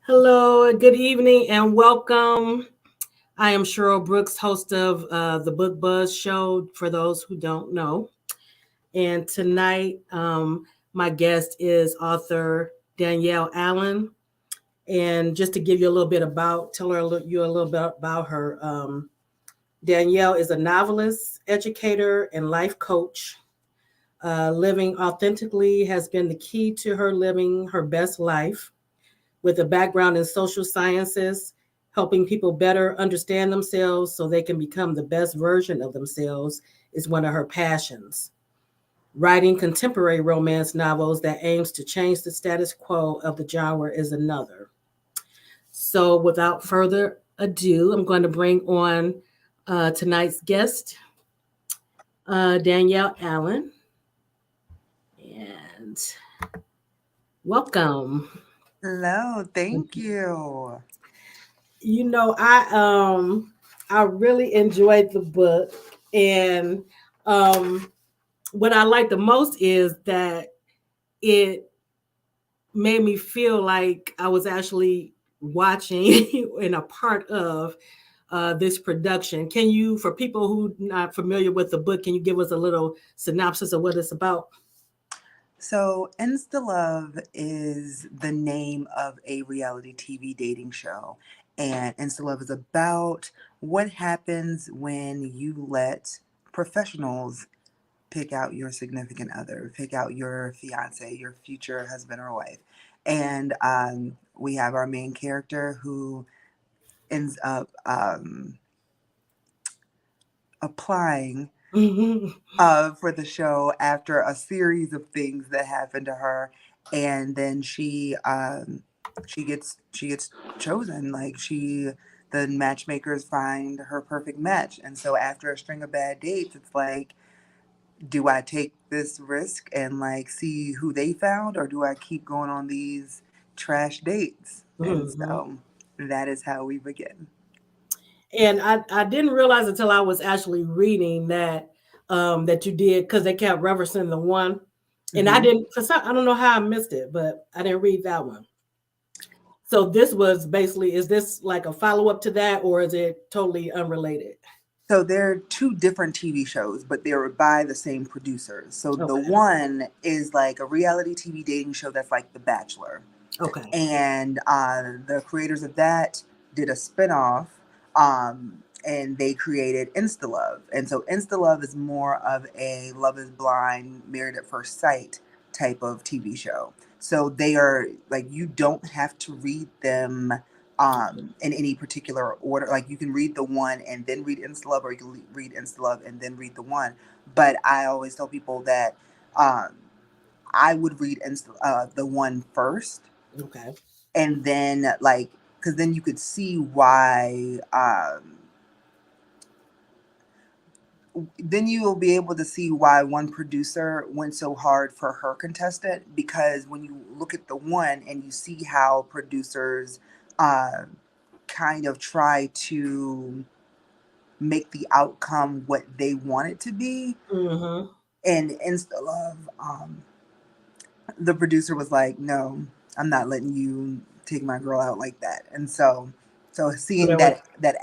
Hello, good evening, and welcome. I am Cheryl Brooks, host of the Book Buzz Show, for those who don't know. And tonight, my guest is author Danielle Allen. And just to give you a little bit you a little bit about her. Danielle is a novelist, educator, and life coach. Living authentically has been the key to her living her best life. With a background in social sciences, helping people better understand themselves so they can become the best version of themselves is one of her passions. Writing contemporary romance novels that aims to change the status quo of the genre is another. So without further ado, I'm going to bring on tonight's guest, Danielle Allen. And welcome. Hello, thank you. You know, I really enjoyed the book, and um what I like the most is that it made me feel like I was actually watching and a part of this production. Can you, for people who not familiar with the book, can you give us a little synopsis of what it's about? So, InstaLove is the name of a reality TV dating show. And InstaLove is about what happens when you let professionals pick out your significant other, pick out your fiance, your future husband or wife. And we have our main character who ends up applying for the show after a series of things that happen to her, and then she gets chosen. Like the matchmakers find her perfect match, and so after a string of bad dates, it's like, do I take this risk and like see who they found, or do I keep going on these trash dates? And Mhm. so that is how we begin. And I didn't realize until I was actually reading that you did, because they kept referencing the one, and I hmm didn't. I don't know how I missed it, but I didn't read that one. So this was basically, is this like a follow up to that, or is it totally unrelated? So they're two different TV shows, but they're by the same producers. So the Okay. one is like a reality TV dating show that's like The Bachelor. Okay. And the creators of that did a spinoff, and they created InstaLove. And so InstaLove is more of a Love is Blind, Married at First Sight type of TV show. So they are like, you don't have to read them in any particular order. Like you can read the one and then read InstaLove, or you can read InstaLove and then read the one. But I always tell people that um, I would read the one first, Okay. and then like, because then you could see why. Then you will be able to see why one producer went so hard for her contestant, because when you look at the one and you see how producers uh, kind of try to make the outcome what they want it to be. Mm-hmm. And Insta Love, the producer was like, "No, I'm not letting you take my girl out like that." And so So seeing there was that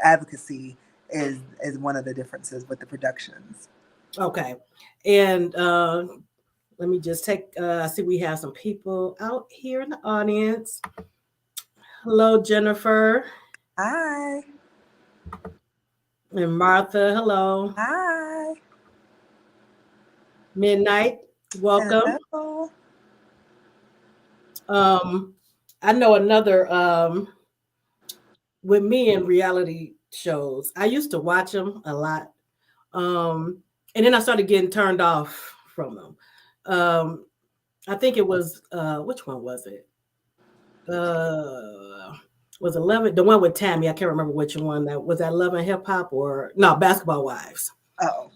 advocacy is one of the differences with the productions. okay, and let me just take. I see we have some people out here in the audience. Hello, Jennifer Hi, and Martha. Hello, hi, Midnight. Welcome. hello. Um, I know another with me in reality shows. I used to watch them a lot, um, and then I started getting turned off from them. Um, I think it was which one was it? Was it Love It? The one with Tammy. I can't remember which one that was. That Love and Hip Hop or no Basketball Wives. Oh,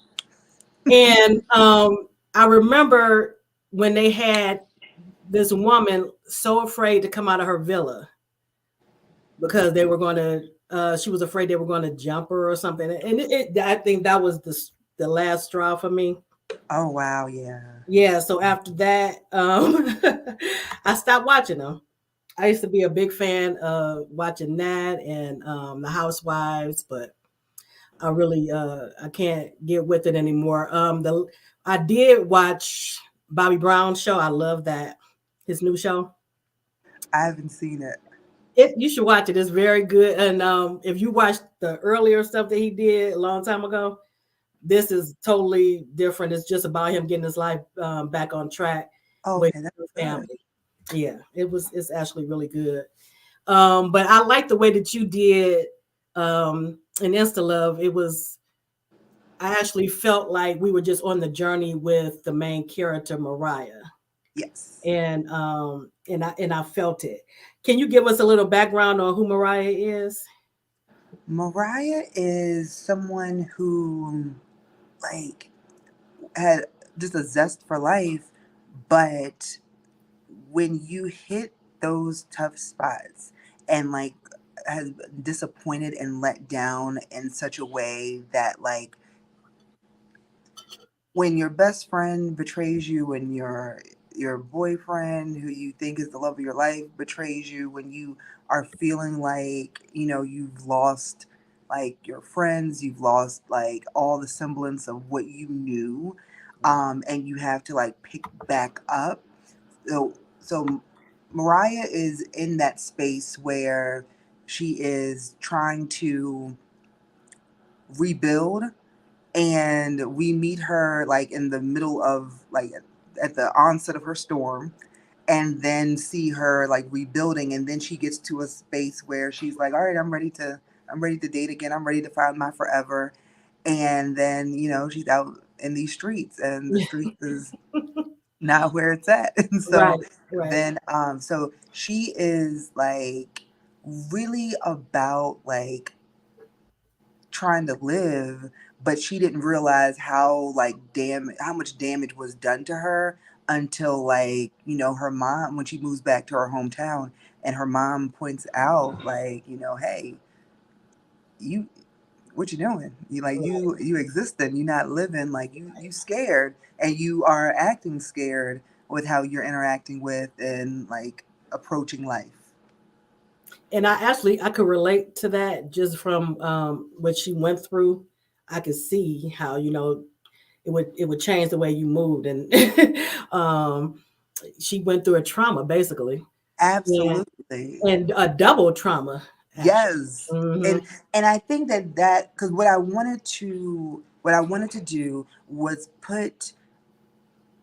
And I remember when they had this woman so afraid to come out of her villa because they were going to. She was afraid they were going to jump her or something. And I think that was the last straw for me. oh wow, yeah. Yeah. So after that, I stopped watching them. I used to be a big fan of watching that and the Housewives, but I can't get with it anymore. The I did watch Bobby Brown's show. I love that, his new show. I haven't seen it. You should watch it. It's very good. And if you watched the earlier stuff that he did a long time ago, this is totally different. It's just about him getting his life back on track Oh, with okay, that's his good. family. Yeah, it's actually really good. But I like the way that you did in InstaLove. I actually felt like we were just on the journey with the main character, Mariah. Yes. And I felt it. Can you give us a little background on who Mariah is? Mariah is someone who like had just a zest for life, but when you hit those tough spots and like has been disappointed and let down in such a way that like when your best friend betrays you, when your boyfriend who you think is the love of your life betrays you, when you are feeling like you've lost like your friends, you've lost like all the semblance of what you knew, and you have to like pick back up. So Mariah is in that space where she is trying to rebuild, and we meet her like in the middle of like at the onset of her storm, and then see her like rebuilding, and then she gets to a space where she's like, all right, I'm ready to date again, I'm ready to find my forever. And then she's out in these streets, and the streets is not where it's at. And so Right, right. then so she is like really about like trying to live, but she didn't realize how much damage was done to her until like her mom, when she moves back to her hometown, and her mom points out like hey, you what you doing, you like you existing, you not living, like you scared, and you are acting scared with how you're interacting with and like approaching life. And I could relate to that just from what she went through. I could see how it would change the way you moved, and um, she went through a trauma basically, and Absolutely. and a double trauma actually. Yes. Hmm. And I think that because what I wanted to do was put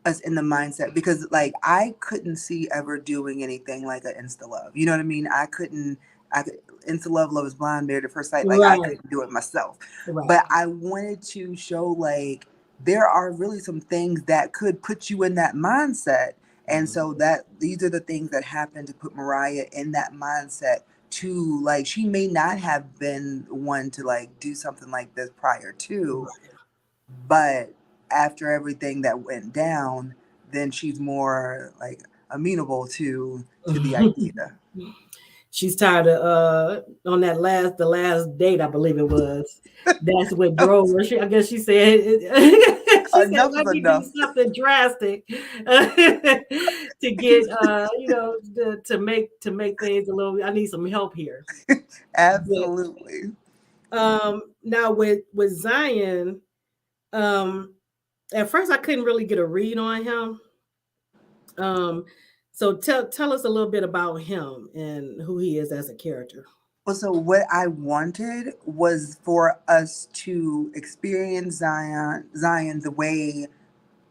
us in the mindset, because like I couldn't see ever doing anything like an Insta Love. You know what I mean? I could Insta Love is Blind, Married at First Sight. Like I Right, couldn't do it myself. right, But I wanted to show like there are really some things that could put you in that mindset. And so that these are the things that happened to put Mariah in that mindset, to like she may not have been one to like do something like this prior to, right. but after everything that went down, then she's more like amenable to the idea. She's tired of on the last date, I believe it was. That's what drove her. I guess she said she said, Enough is let me do enough. something drastic to get to make things a little. I need some help here. But Absolutely. now with Zion, um, at first I couldn't really get a read on him. Um, so tell us a little bit about him and who he is as a character. Well, so what I wanted was for us to experience Zion the way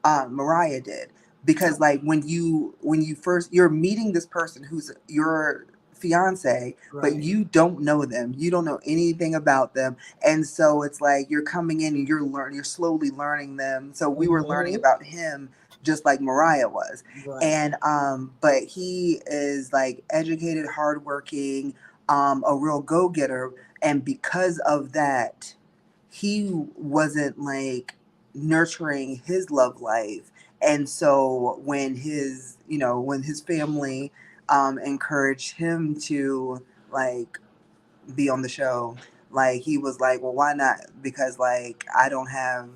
Mariah did, because like when you first you're meeting this person who's your fiance, but Right. you don't know them, you don't know anything about them, and so it's like you're coming in and you're slowly learning them. So we were learning Mhm. about him just like Mariah was. Right. And but he is like educated, hardworking, a real go-getter, and because of that, he wasn't like nurturing his love life. And so when his family encouraged him to like be on the show, like he was like, well, why not? Because like I don't have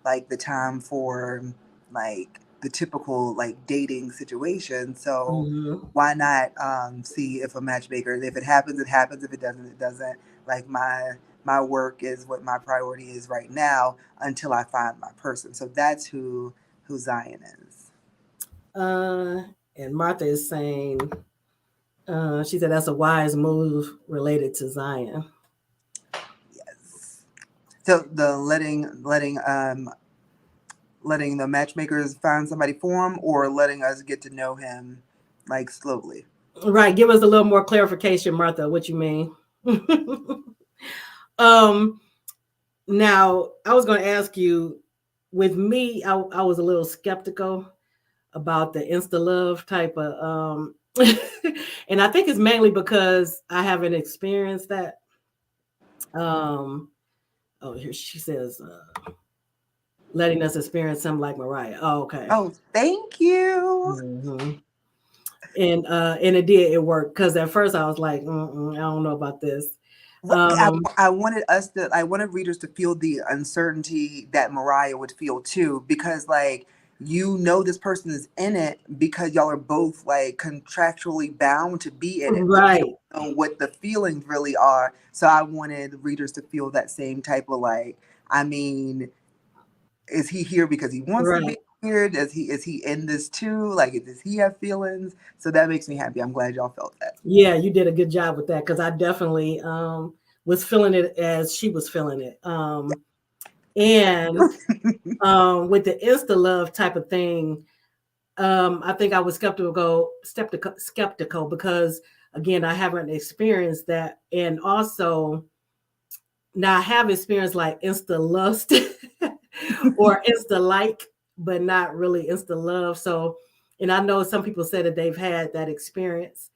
like the time for like the typical like dating situation. So Mm-hmm. why not see if a matchmaker, if it happens, it happens. If it doesn't, it doesn't. Like my work is what my priority is right now until I find my person. So that's who Zion is. Uh, and Martha is saying, she said that's a wise move related to Zion. Yes. So the letting the matchmakers find somebody for him, or letting us get to know him like slowly. Right. Give us a little more clarification, Martha, what you mean. um, Now, I was going to ask you, with me, I was a little skeptical about the Insta love type of, and I think it's mainly because I haven't experienced that. Um, oh, here she says, letting us experience something like Mariah. Oh, okay. Oh, thank you. hmm and it did, it worked, because at first I was like, I don't know about this. Um, I wanted readers to feel the uncertainty that Mariah would feel too, because like this person is in it because y'all are both like contractually bound to be in it, but you right, don't know what the feelings really are. So I wanted readers to feel that same type of like, I mean, is he here because he wants to right. be here? Is he in this too? Like, does he have feelings? So that makes me happy. I'm glad y'all felt that. Yeah, you did a good job with that, because I definitely was feeling it as she was feeling it. And with the Insta love type of thing, I think I was skeptical because again, I haven't experienced that, and also now I have experienced like Insta lust or Insta like, but not really Insta love. So, and I know some people said that they've had that experience. Yes.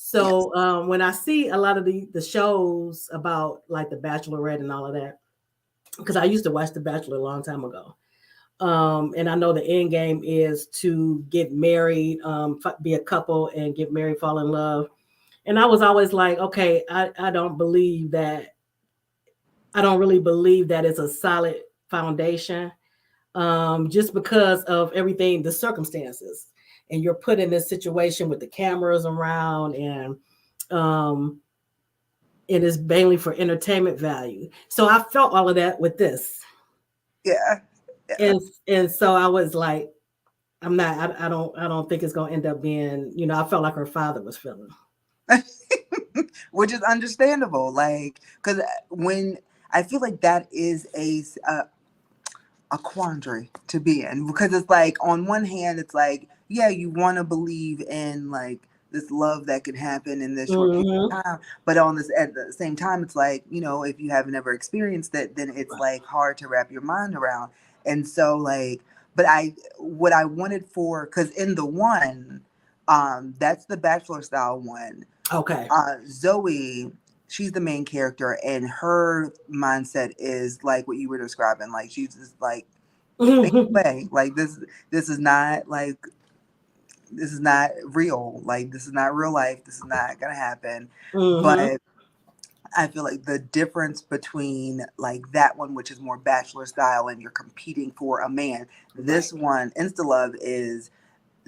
So when I see a lot of the shows about like The Bachelorette and all of that, because I used to watch The Bachelor a long time ago, and I know the end game is to get married, be a couple and get married, fall in love. And I was always like, okay, I don't believe that. I don't really believe that it's a solid foundation, just because of everything, the circumstances. And you're put in this situation with the cameras around, um, it is mainly for entertainment value. So I felt all of that with this, Yeah. Yeah. and so I was like, I'm not. I don't think it's gonna end up being. I felt like her father was feeling. Which is understandable, like because when I feel like that is a quandary to be in, because it's like on one hand it's like, yeah, you want to believe in like this love that can happen in this short period Hmm. of time, but on this at the same time it's like, if you haven't ever experienced it, then it's like hard to wrap your mind around. And so like, but I what I wanted for, because in the one, that's the bachelor style one, Okay. Zoe, she's the main character, and her mindset is like what you were describing. Like she's just like, stay Hmm. away. Like this is not like this is not real. Like this is not real life. This is not gonna happen. But I feel like the difference between like that one, which is more bachelor style, and you're competing for a man. Right. This one, Insta Love, is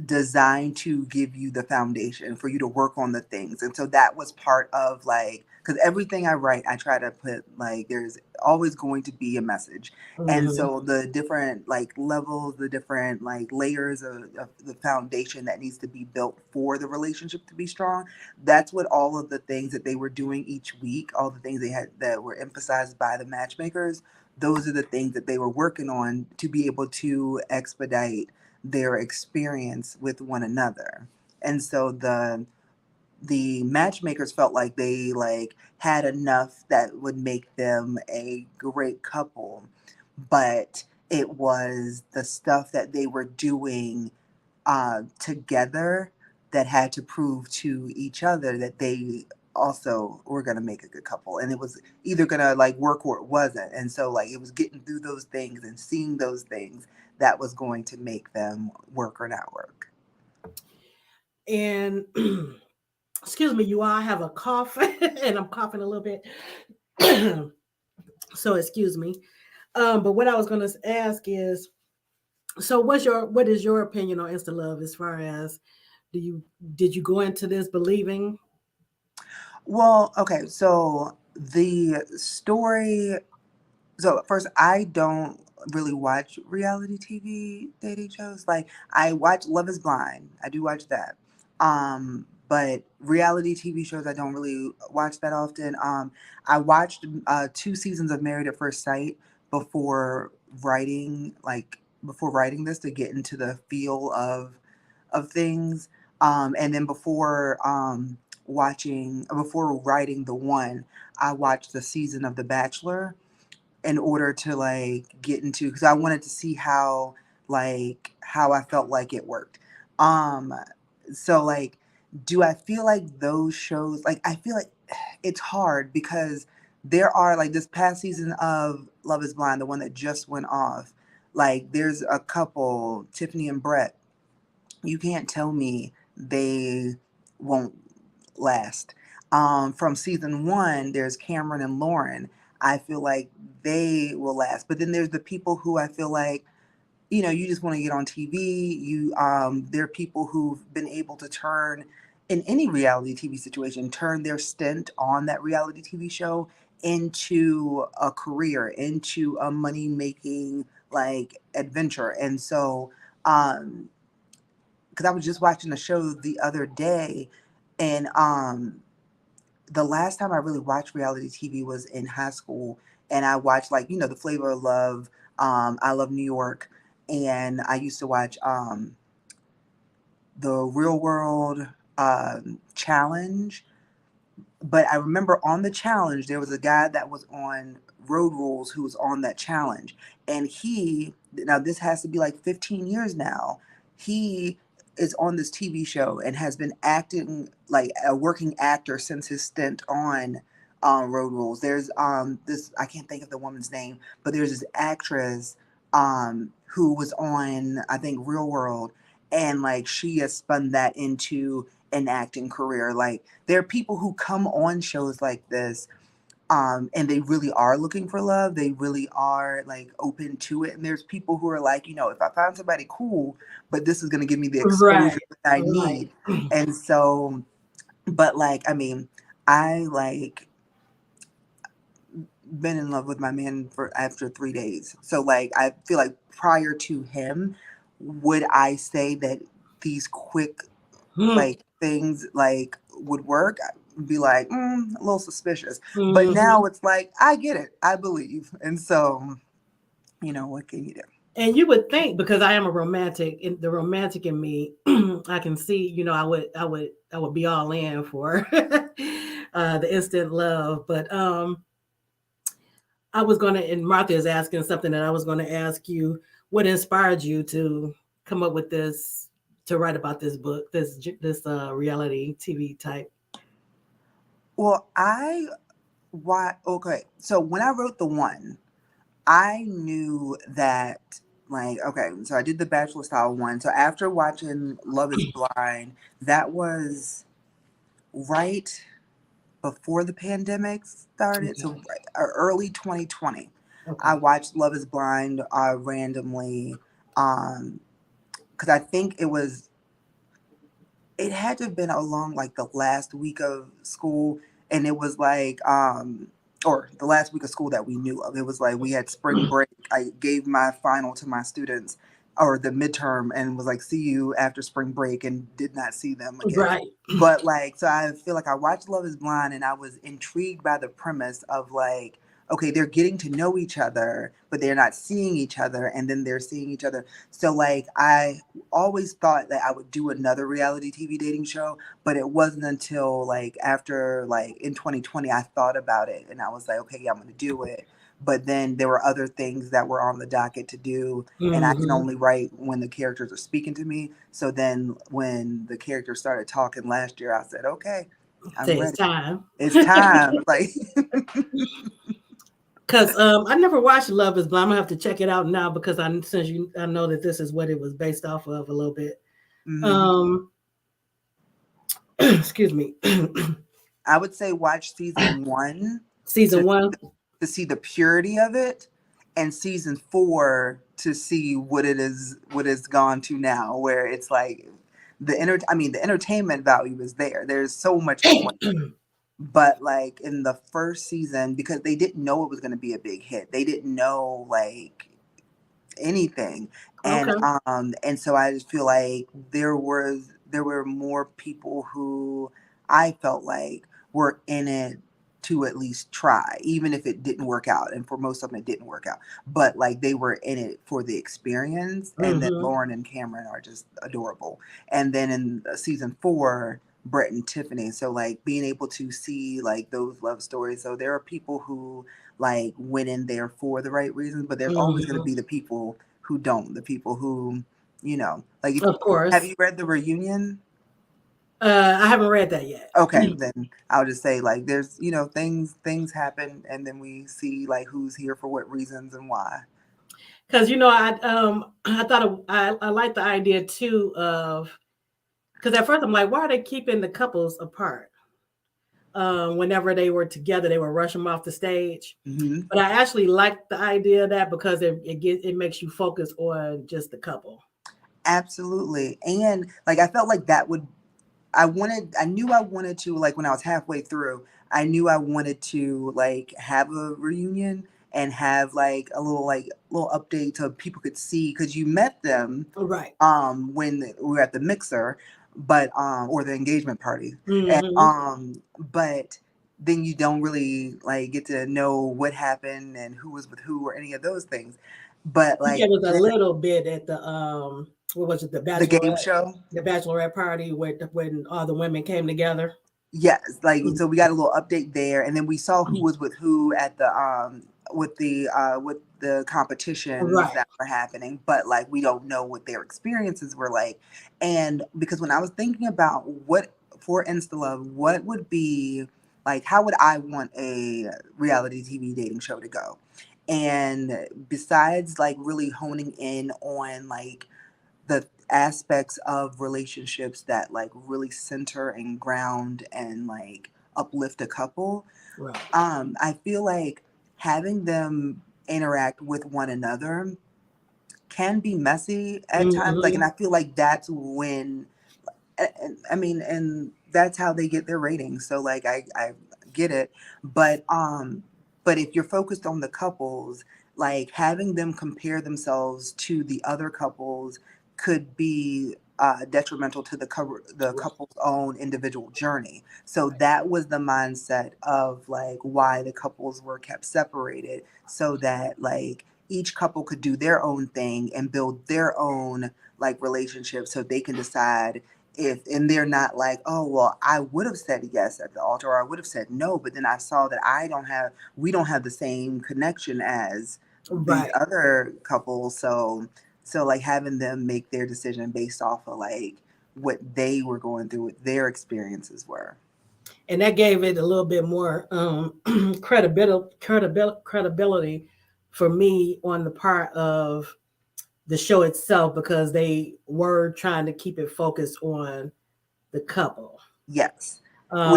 designed to give you the foundation for you to work on the things. And so that was part of like, because everything I write, I try to put like, there's always going to be a message. And Hmm. so the different like levels, the different like layers of the foundation that needs to be built for the relationship to be strong, that's what all of the things that they were doing each week, all the things they had that were emphasized by the matchmakers, those are the things that they were working on to be able to expedite their experience with one another. And so the matchmakers felt like they like had enough that would make them a great couple, but it was the stuff that they were doing together that had to prove to each other that they also were gonna make a good couple, and it was either gonna like work or it wasn't. And so like it was getting through those things and seeing those things that was going to make them work or not work. And excuse me, you all, I have a cough and I'm coughing a little bit. So excuse me. But what I was going to ask is, so what is your opinion on Insta Love as far as do you did you go into this believing? Well, okay, so the story. So first, I don't really watch reality TV dating shows. Like I watch Love Is Blind. I do watch that. But reality TV shows I don't really watch that often. I watched 2 seasons of Married at First Sight before writing this to get into the feel of things. And then before writing the one, I watched the season of The Bachelor in order to like get into, because I wanted to see how I felt like it worked. Um so like, do I feel like those shows, like I feel like it's hard because there are like this past season of Love Is Blind, the one that just went off, like there's a couple, Tiffany and Brett, you can't tell me they won't last. From season one, there's Cameron and Lauren. I feel like they will last. But then there's the people who I feel like, you just want to get on TV. There are people who've been able to turn in any reality TV situation, turn their stint on that reality TV show into a career, into a money making like adventure. And so, um, because I was just watching a show the other day, and the last time I really watched reality TV was in high school, and I watched like The Flavor of Love, I Love New York, and I used to watch the Real World Challenge. But I remember on the challenge, there was a guy that was on Road Rules who was on that challenge. And now this has to be like 15 years now. He is on this TV show and has been acting like a working actor since his stint on Road Rules. There's this, I can't think of the woman's name, but there's this actress who was on, I think, Real World, and like she has spun that into an acting career. Like there are people who come on shows like this, and they really are looking for love. They really are like open to it. And there's people who are like, if I find somebody cool, but this is going to give me the Right, exposure that I right. need. And so, but like, I mean, I like been in love with my man for after 3 days. So like, I feel like prior to him, would I say that these quick like things like would work? I'd be like, a little suspicious. But Hmm. now it's like, I get it, I believe. And so, what can you do? And you would think, because I am a romantic, the romantic in me, I can see, I would be all in for the instant love. But I was gonna, and Martha is asking something that I was gonna ask you. What inspired you to come up with this, to write about this book, this reality TV type? Well, why okay. So when I wrote the one, I knew that, like, okay, so I did the Bachelor style one. So after watching Love Is Blind, that was right before the pandemic started. So Okay. early 2020, I Okay. watched Love Is Blind randomly, because I think it had to have been along like the last week of school, and it was like or the last week of school that we knew of. It was like we had spring break. I gave my final to my students, or the midterm, and was like, see you after spring break, and did not see them again. Right. But like, so I feel like I watched Love Is Blind, and I was intrigued by the premise of like, okay, they're getting to know each other, but they're not seeing each other, and then they're seeing each other. So like, I always thought that I would do another reality TV dating show, but it wasn't until like after like in 2020 I thought about it, and I was like, okay, yeah, I'm going to do it. But then there were other things that were on the docket to do, and I can Hmm. only write when the characters are speaking to me. So then when the characters started talking last year, I said, okay. I'm Say it's ready. time. It's time. Like, Because I never watched Love Is Blind. I'm gonna have to check it out now because I know that this is what it was based off of a little bit. mhm. Um, excuse me. I would say watch season 1 Season to one. to see the purity of it, and season 4 to see what it is, what it's gone to now, where it's like the entertainment value is there. There's so much going. But like in the first season, because they didn't know it was going to be a big hit, they didn't know like anything. Okay. And so I just feel like there were more people who I felt like were in it to at least try, even if it didn't work out. And for most of them it didn't work out, but like they were in it for the experience. And then Hmm. Lauren and Cameron are just adorable. And then in season 4, Brett and Tiffany. So like being able to see like those love stories. So there are people who like went in there for the right reasons, but there's always going to Hmm. be the people who don't, the people who, like if Of have course. you read The Reunion? I haven't read that yet. Okay, then I'll just say like there's, things happen, and then we see like who's here for what reasons and why. Because I thought I liked the idea too of because at first I'm like, why are they keeping the couples apart? Whenever they were together, they were rushing them off the stage. Hmm. But I actually like the idea of that because it makes you focus on just the couple. Absolutely. And like I felt like that would I knew I wanted to, like when I was halfway through, I knew I wanted to like have a reunion and have like little update so people could see, because you met them Right. when we were at the mixer, but or the engagement party. And Hmm. but then you don't really like get to know what happened and who was with who or any of those things. But You like gave us a little bit at the what was it, the game show. the bachelorette party where when all the women came together. Yes, like so we got a little update there, and then we saw who was with who at the with the competitions Right. that were happening, but like we don't know what their experiences were like. And because when I was thinking about what for InstaLove, what would be like, how would I want a reality TV dating show to go? And besides like really honing in on like the aspects of relationships that like really center and ground and like uplift a couple, Right. I feel like having them interact with one another can be messy at times, like, and Hmm. I feel like that's when I mean, and that's how they get their ratings. So like I get it, but but if you're focused on the couples, like having them compare themselves to the other couples could be detrimental to the Right. couple's own individual journey. So that was the mindset of like why the couples were kept separated, so that like each couple could do their own thing and build their own like relationship, so they can decide if, and they're not like, oh well, I would have said yes at the altar, or I would have said no, but then I saw that we don't have the same connection as these Right. other couples. So like having them make their decision based off of like what they were going through, what their experiences were. And that gave it a little bit more credibility for me on the part of the show itself because they were trying to keep it focused on the couple. Yes, Um,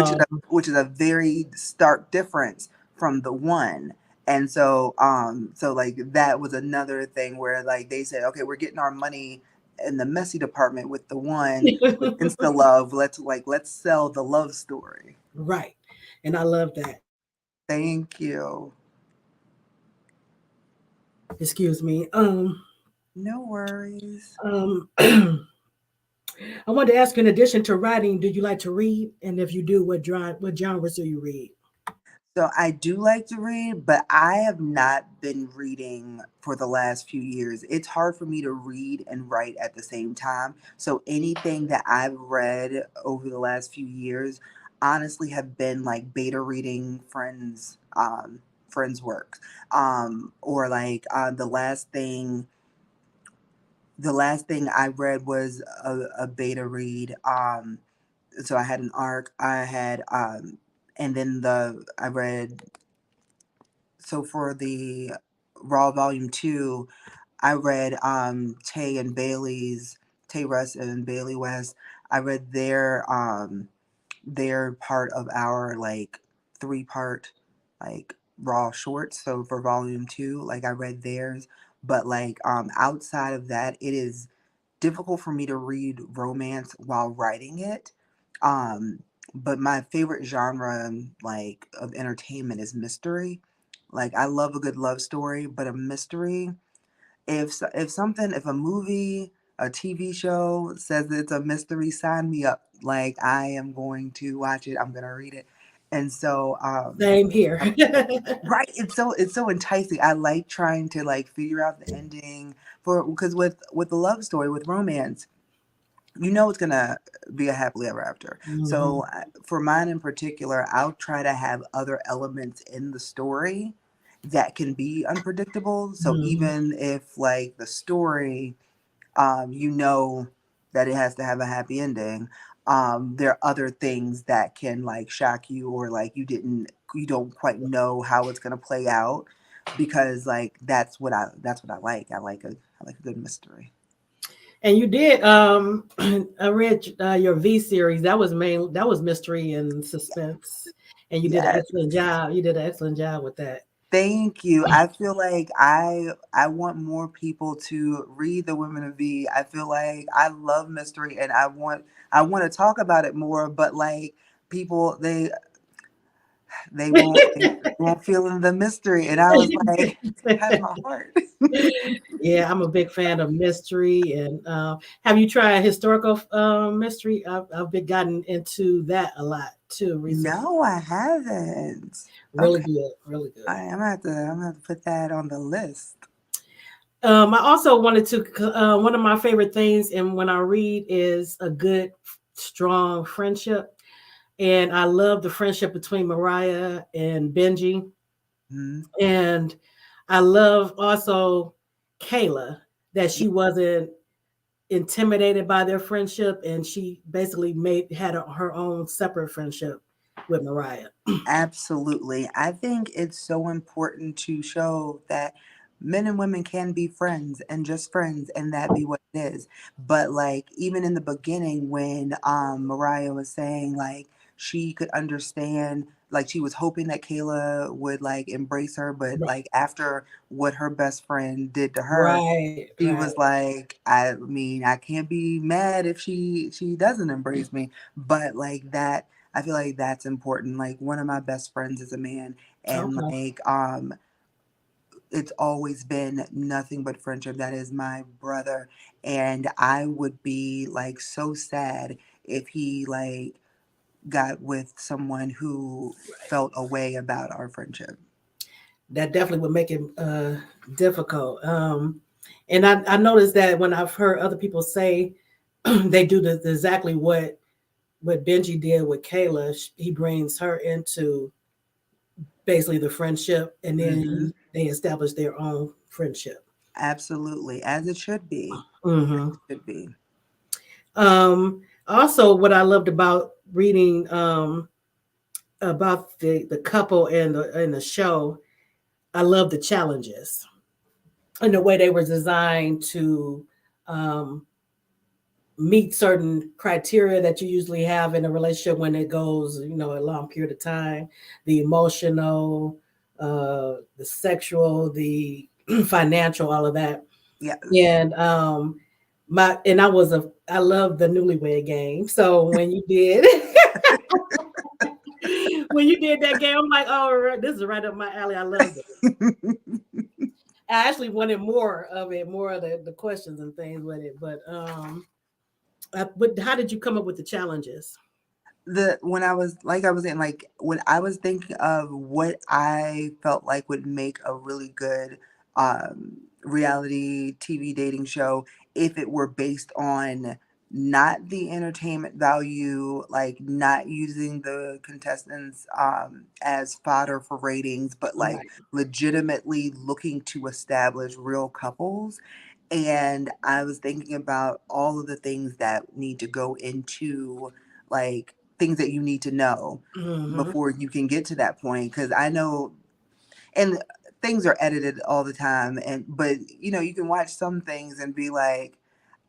which is a very stark difference from the one. And so like that was another thing where like they said, okay, we're getting our money in the messy department with the one. With Insta Love, let's sell the love story. right. And I love that. Thank you. Excuse me. No worries. I wanted to ask you, in addition to writing, do you like to read? And if you do, what genres do you read? So I do like to read, but I have not been reading for the last few years. It's hard for me to read and write at the same time. So anything that I've read over the last few years honestly have been like beta reading friends work. Or like the last thing I read was a beta read. so I had an arc. I had and then the I read so for the Raw Volume 2, I read Tay Russ and Bailey West. I read their part of our like 3-part like Raw shorts. So for Volume 2, like I read theirs, but like outside of that, it is difficult for me to read romance while writing it. Um, but my favorite genre, like of entertainment, is mystery. Like I love a good love story, but a mystery. If a movie, a TV show says it's a mystery, sign me up. Like I am going to watch it. I'm gonna read it. And so, Same here. right, it's so enticing. I like trying to like figure out the ending for because with the love story with romance, you know it's gonna be a happily ever after. Hmm. So for mine in particular, I'll try to have other elements in the story that can be unpredictable. So Hmm. even if like the story, you know that it has to have a happy ending, there are other things that can like shock you or like you don't quite know how it's gonna play out because like that's what I like. I like a good mystery. And you did. I read your V series. That was mystery and suspense, and you did an Yes. excellent job. You did an excellent job with that. Thank you. I feel like I want more people to read The Women of V. I feel like I love mystery and I want to talk about it more, but like people they won't feel in the mystery and I was like had my heart. Yeah, I'm a big fan of mystery. And have you tried historical mystery? I've been gotten into that a lot too recently. No, I haven't. Really Okay. good, really I good. I'm gonna have to put that on the list. I also wanted to. One of my favorite things, and when I read, is a good, strong friendship. And I love the friendship between Mariah and Benji. Mhm. And I love also Kayla, that Yeah, she wasn't intimidated by their friendship, and she basically her own separate friendship with Mariah. absolutely. I think it's so important to show that men and women can be friends and just friends and that be what it is. But like even in the beginning when Mariah was saying like she could understand like she was hoping that Kayla would like embrace her, but like after what her best friend did to her, Right, she right. was like, I mean, I can't be mad if she doesn't embrace me, but like that, I feel like that's important. Like one of my best friends is a man, and Okay. like it's always been nothing but friendship. That is my brother, and I would be like so sad if he like got with someone who felt a way about our friendship. That definitely would make it difficult. And I noticed that when I've heard other people say they do exactly what Benji did with Kayla, he brings her into basically the friendship, and Hmm. then they establish their own friendship. Absolutely, as it should be. Hmm. Should be. Also, what I loved about reading about the couple and the show, I love the challenges and the way they were designed to um, meet certain criteria that you usually have in a relationship when it goes, a long period of time, the emotional, the sexual, the financial, all of that. Yes. And I love the newlywed game. So when you did that game, I'm like, oh, this is right up my alley. I love it. I actually wanted more of it, more of the questions and things with it. But how did you come up with the challenges? The when I was like I was saying, like when I was thinking of what I felt like would make a really good reality TV dating show if it were based on not the entertainment value, like not using the contestants as fodder for ratings, but like Right. legitimately looking to establish real couples. And I was thinking about all of the things that need to go into like things that you need to know Mm-hmm. before you can get to that point. Because I know, and things are edited all the time, and but you can watch some things and be like,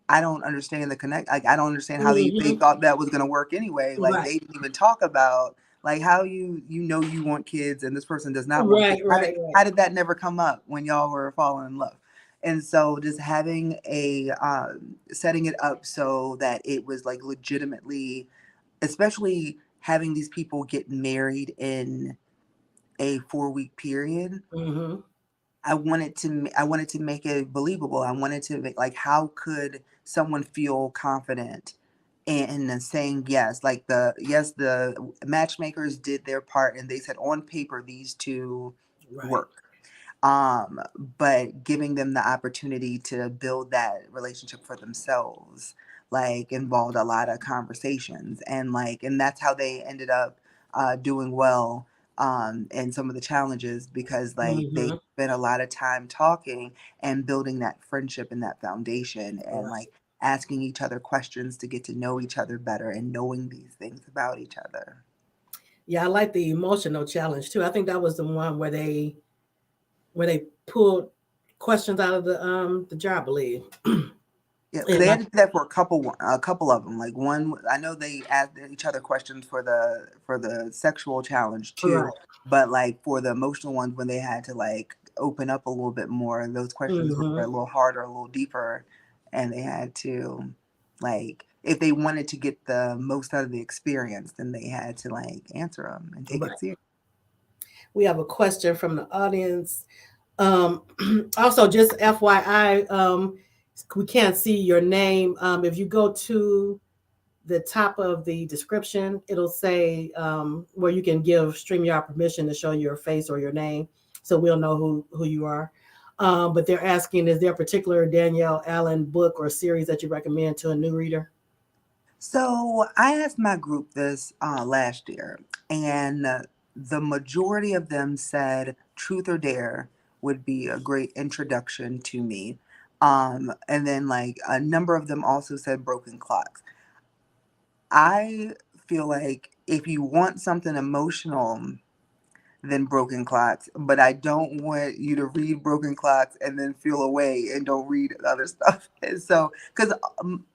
I don't understand the connect. Like, I don't understand how they Mm-hmm. thought that was gonna work anyway. Like, Right. they didn't even talk about like how you want kids and this person does not want kids. Right. Right. How Right. did that never come up when y'all were falling in love? And so just having a setting it up so that it was like legitimately, especially having these people get married in a 4 week period. Mm-hmm. I wanted to make it believable. I wanted to make, like, how could someone feel confident in saying yes? Like, the matchmakers did their part and they said on paper these two Right. work. But giving them the opportunity to build that relationship for themselves, like, involved a lot of conversations, and that's how they ended up doing well in some of the challenges, because like they Mm-hmm. spent a lot of time talking and building that friendship and that foundation, and Right. like asking each other questions to get to know each other better and knowing these things about each other. Yeah, I like the emotional challenge too. I think that was the one where they pulled questions out of the jar, I believe. Yeah, because they And I had to do that for a couple of them. Like, one, I know they asked each other questions for the sexual challenge too, right. but like for the emotional ones, when they had to like open up a little bit more, and those questions were a Mm-hmm. little harder, a little deeper, and they had to, like, if they wanted to get the most out of the experience, then they had to like answer them and take it Right. serious. We have a question from the audience. Um, also, just FYI, we can't see your name. If you go to the top of the description, it'll say where you can give StreamYard permission to show your face or your name, so we'll know who you are. But they're asking, is there a particular Danielle Allen book or series that you recommend to a new reader? So I asked my group this last year, and the majority of them said Truth or Dare would be a great introduction to me. And then, like, a number of them also said Broken Clocks. I feel like if you want something emotional, than Broken Clocks, but I don't want you to read Broken Clocks and then feel away and don't read other stuff. And so, because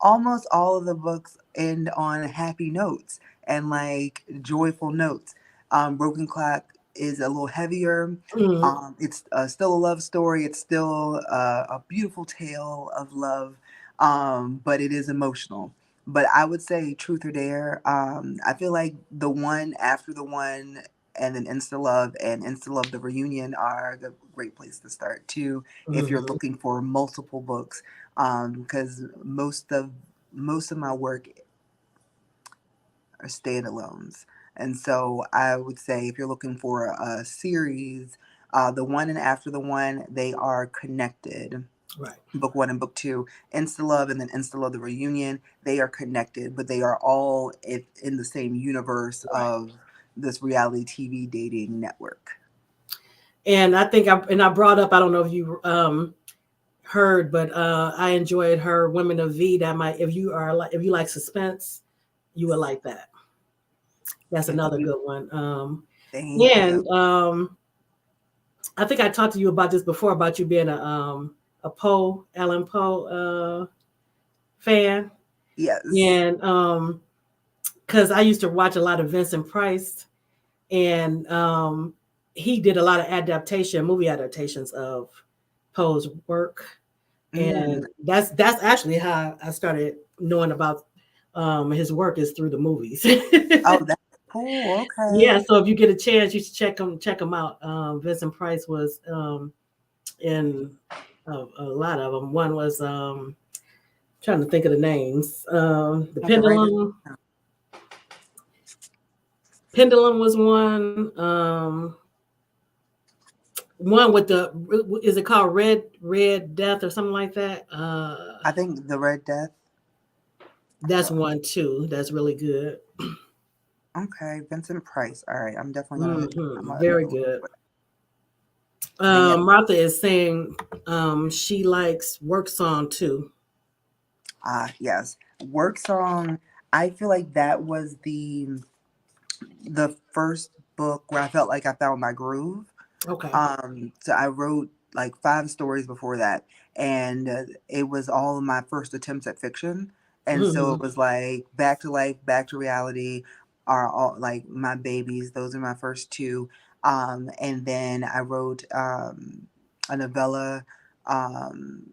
almost all of the books end on happy notes and like joyful notes. Broken Clock is a little heavier. Mm, It's still a love story. It's still a beautiful tale of love, but it is emotional. But I would say Truth or Dare. I feel like the one after the one, and then InstaLove and InstaLove the Reunion are the great place to start too if you're mhm. looking for multiple books. Because most of my work are standalones, and so I would say if you're looking for a series, the one and after the one, they are connected. Right, Book one and book two, InstaLove and then InstaLove the Reunion, they are connected, but they are all in the same universe right. of this reality TV dating network. And I think I brought up. I don't know if you heard, but I enjoyed her Women of V. That might, if you like suspense, you would like that. That's Thank another you. good one. Thank you. And I think I talked to you about this before about you being a Ellen Poe fan, Yes. and because I used to watch a lot of Vincent Price, and he did a lot of movie adaptations of Poe's work, Mm. and that's actually how I started knowing about his work is through the movies. Oh, that's cool. Yeah, Okay. so if you get a chance, you should check him out. Vincent Price was in a lot of them. One was trying to think of the names. The I have to write it down. Pendulum was one. One with the is it called Red Death or something like that? I think The Red Death. That's Well, one too. That's really good. okay, Vincent Price. All right, I'm definitely gonna. I'm Very gonna look good. for that. But yeah, Martha is saying she likes work song too. yes, work song. I feel like that was the first book where I felt like I found my groove. Okay. So I wrote like 5 stories before that, and it was all of my first attempts at fiction. And so it Mhm. was like Back to Life, Back to Reality are all like my babies. Those are my first two. And then I wrote a novella, um,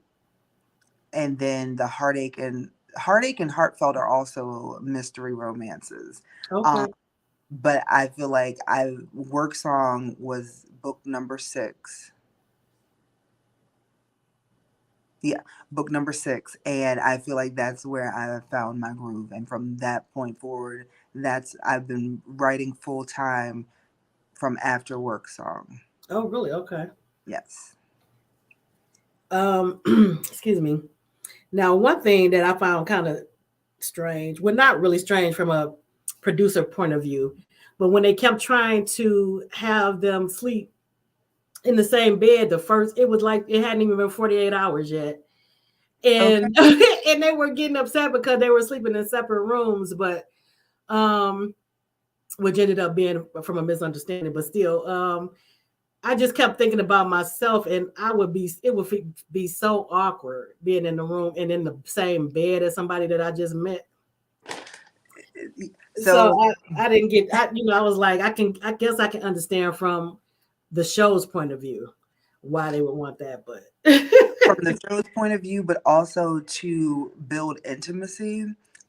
and then the Heartache and Heartfelt are also mystery romances. Okay. But I feel like I Work Song was book number 6. Yeah, book number 6, and I feel like that's where I found my groove. And from that point forward, that's I've been writing full time from after Work Song. Oh, really? Okay. Yes. Um, excuse me. Now, one thing that I found kind of strange, well, not really strange from a producer point of view, but when they kept trying to have them sleep in the same bed, the first, it was like it hadn't even been 48 hours yet. Okay. And and they were getting upset because they were sleeping in separate rooms, but um, which ended up being from a misunderstanding, but still, I just kept thinking about myself, and it would be so awkward being in the room and in the same bed as somebody that I just met. So So I didn't get, I was like, I guess I can understand from the show's point of view why they would want that, but from the show's point of view, but also to build intimacy.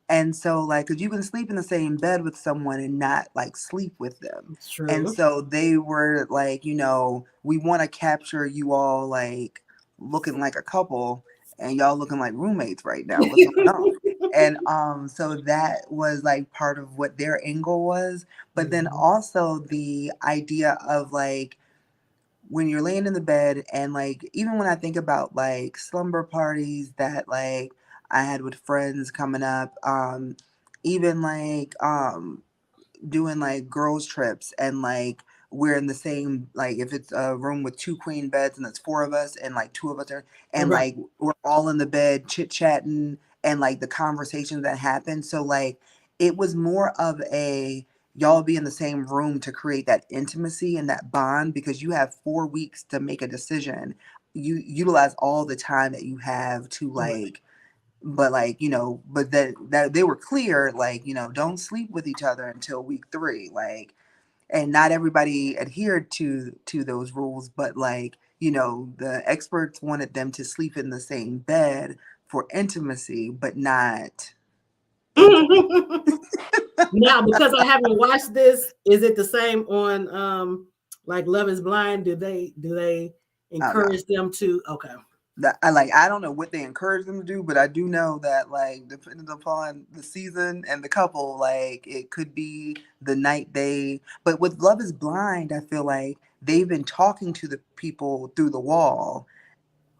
And so, like, because you can sleep in the same bed with someone and not like sleep with them. it's And true. so they were like, we want to capture you all like looking like a couple, and y'all looking like roommates right now. What's going on? And so that was like part of what their angle was. But then Mhm. also the idea of like when you're laying in the bed, and like even when I think about like slumber parties that like I had with friends coming up, even like doing like girls trips, and like we're in the same, like if it's a room with 2 queen beds and it's 4 of us and like 2 of us are, and Right. like we're all in the bed chit chatting, and like the conversations that happen. So like it was more of a y'all be in the same room to create that intimacy and that bond, because you have 4 weeks to make a decision. You utilize all the time that you have to Right. like, but like but that they were clear, like don't sleep with each other until week 3, like. And not everybody adhered to those rules, but like the experts wanted them to sleep in the same bed for intimacy, but not intimate. Now, because I haven't watched this, is it the same on like Love is Blind? Do they Oh no. encourage them to? Okay. I don't know what they encourage them to do, but I do know that like depending upon the season and the couple, like it could be the night they. But with Love Is Blind, I feel like they've been talking to the people through the wall.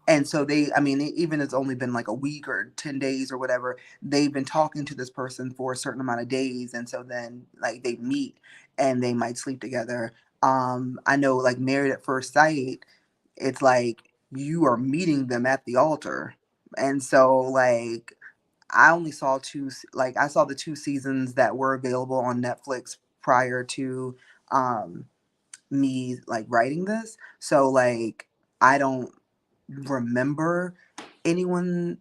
And so I mean, even it's only been like a week or 10 days or whatever, they've been talking to this person for a certain amount of days. And so then like they meet and they might sleep together. I know like Married at First Sight, it's like you are meeting them at the altar. And so like I only saw like I saw the 2 seasons that were available on Netflix prior to um me like writing this. So like I don't remember anyone.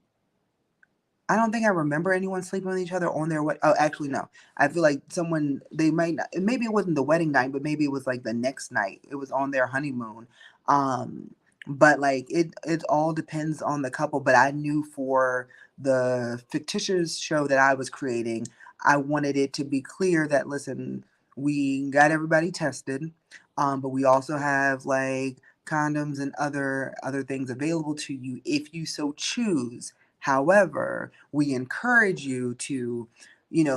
I don't think I remember anyone sleeping with each other on their Oh, actually, no. I feel like someone they might not. Maybe it wasn't the wedding night, but maybe it was like the next night. It was on their honeymoon. Um, but like it all depends on the couple. But I knew for the fictitious show that I was creating, I wanted it to be clear that listen, we got everybody tested, but we also have like condoms and other things available to you if you so choose. However, we encourage you to,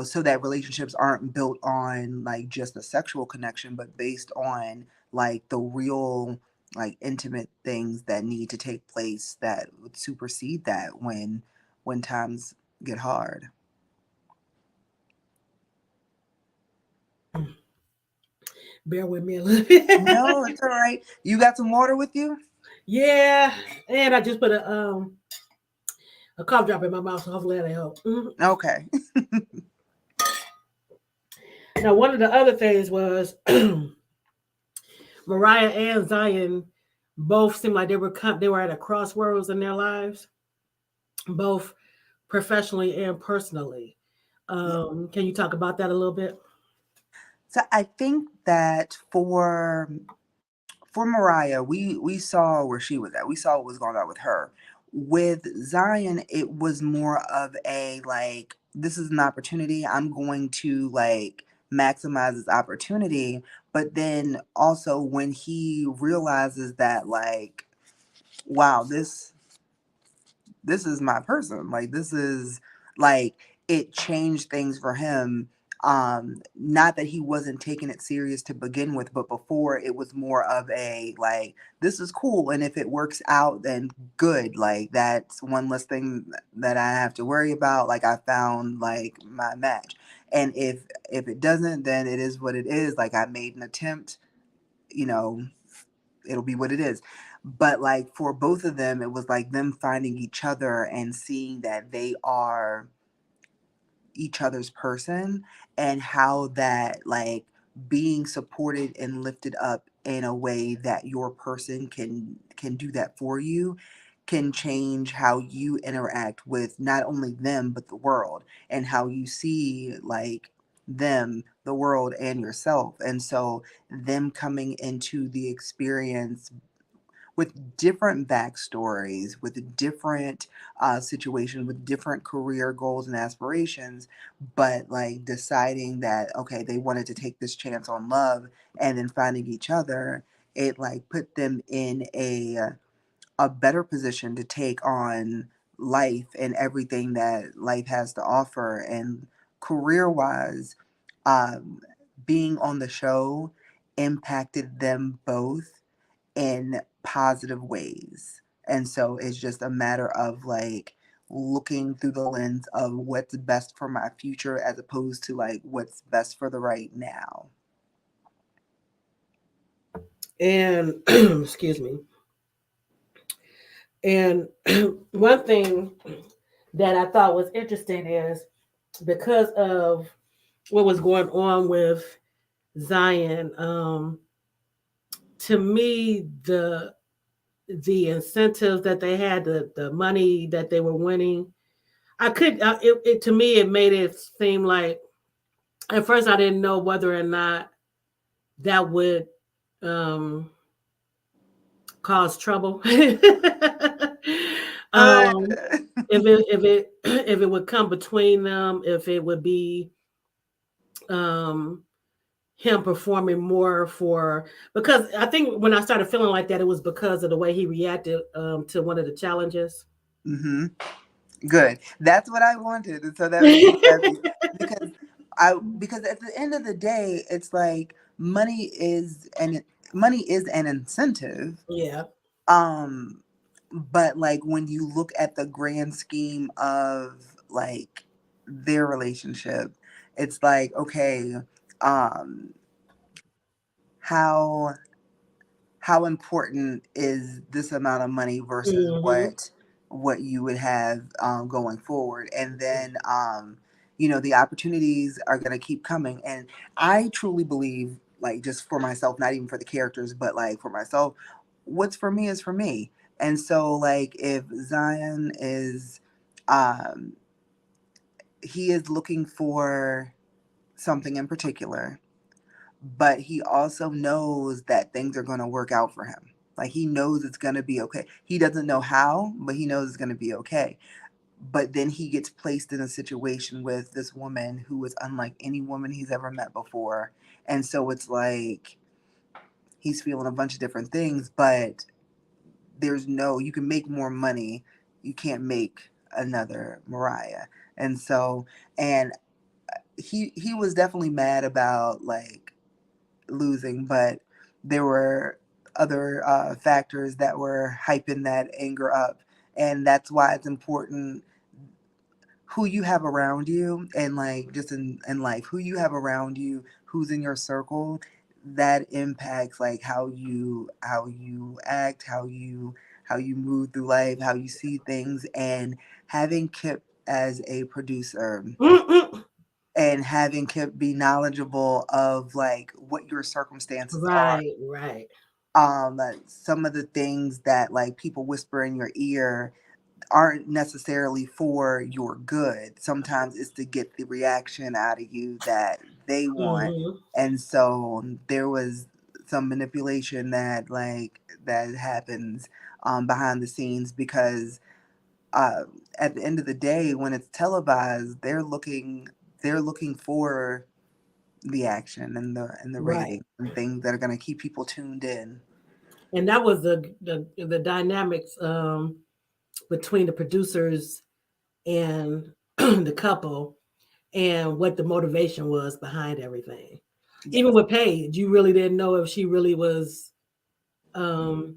so that relationships aren't built on like just a sexual connection, but based on like the real, like intimate things that need to take place that would supersede that when times get hard. Bear with me a little bit. No, it's all right. You got some water with you? Yeah, and I just put a cough drop in my mouth, so hopefully that'll help. Mhm. Okay. Now, one of the other things was Mariah and Zion both seemed like they were at a crossroads in their lives, both professionally and personally. Yeah. Can you talk about that a little bit? So I think that for Mariah, we saw where she was at. We saw what was going on with her. With Zion, it was more of a like, this is an opportunity. I'm going to like maximize this opportunity. But then also when he realizes that like, wow, this is my person. Like this is like it changed things for him. Not that he wasn't taking it serious to begin with, but before it was more of a like, this is cool, and if it works out then good. Like that's one less thing that I have to worry about. Like I found like my match. And if it doesn't, then it is what it is. Like I made an attempt, you know, it'll be what it is. But like for both of them, it was like them finding each other and seeing that they are each other's person, and how that like being supported and lifted up in a way that your person can do that for you can change how you interact with not only them but the world, and how you see like them, the world, and yourself. And so them coming into the experience with different backstories, with different situations, with different career goals and aspirations, but like deciding that, okay, they wanted to take this chance on love and then finding each other, it like put them in a better position to take on life and everything that life has to offer. And career wise, um, being on the show impacted them both in positive ways. And so it's just a matter of like looking through the lens of what's best for my future as opposed to like what's best for the right now. And excuse me. And one thing that I thought was interesting is because of what was going on with Zion, to me the incentives that they had, the money that they were winning, it to me it made it seem like at first I didn't know whether or not that would um, cause trouble. Uh, um, if it if it would come between them, if it would be um, him performing more for, because I think when I started feeling like that, it was because of the way he reacted to one of the challenges. hmm Good. That's what I wanted. And so that made me happy because because at the end of the day, it's like money is an incentive. Yeah. Um, but like when you look at the grand scheme of like their relationship, it's like, okay, um, how how important is this amount of money versus Hmm. what you would have going forward. And then you know, the opportunities are going to keep coming. And I truly believe, like, just for myself, not even for the characters, but like for myself, what's for me is for me. And so like if Zion is um he is looking for something in particular, but he also knows that things are going to work out for him. Like he knows it's going to be okay. He doesn't know how, but he knows it's going to be okay. But then he gets placed in a situation with this woman who is unlike any woman he's ever met before. And so it's like he's feeling a bunch of different things, but there's no, you can make more money. You can't make another Mariah. And so, and he was definitely mad about like losing, but there were other factors that were hyping that anger up. And that's why it's important who you have around you, and like just in life, who you have around you, who's in your circle, that impacts like how you act, how you move through life, how you see things. And having Kip as a producer, Mm-mm. and having to be knowledgeable of like what your circumstances are. Right, right. Some of the things that like people whisper in your ear aren't necessarily for your good. Sometimes it's to get the reaction out of you that they want. Hmm. And so there was some manipulation that happens behind the scenes because uh, at the end of the day, when it's televised, they're looking for the action and the Right. ratings and things that are going to keep people tuned in. And that was the dynamics between the producers and the couple, and what the motivation was behind everything. Even Yes. with Paige, you really didn't know if she really was um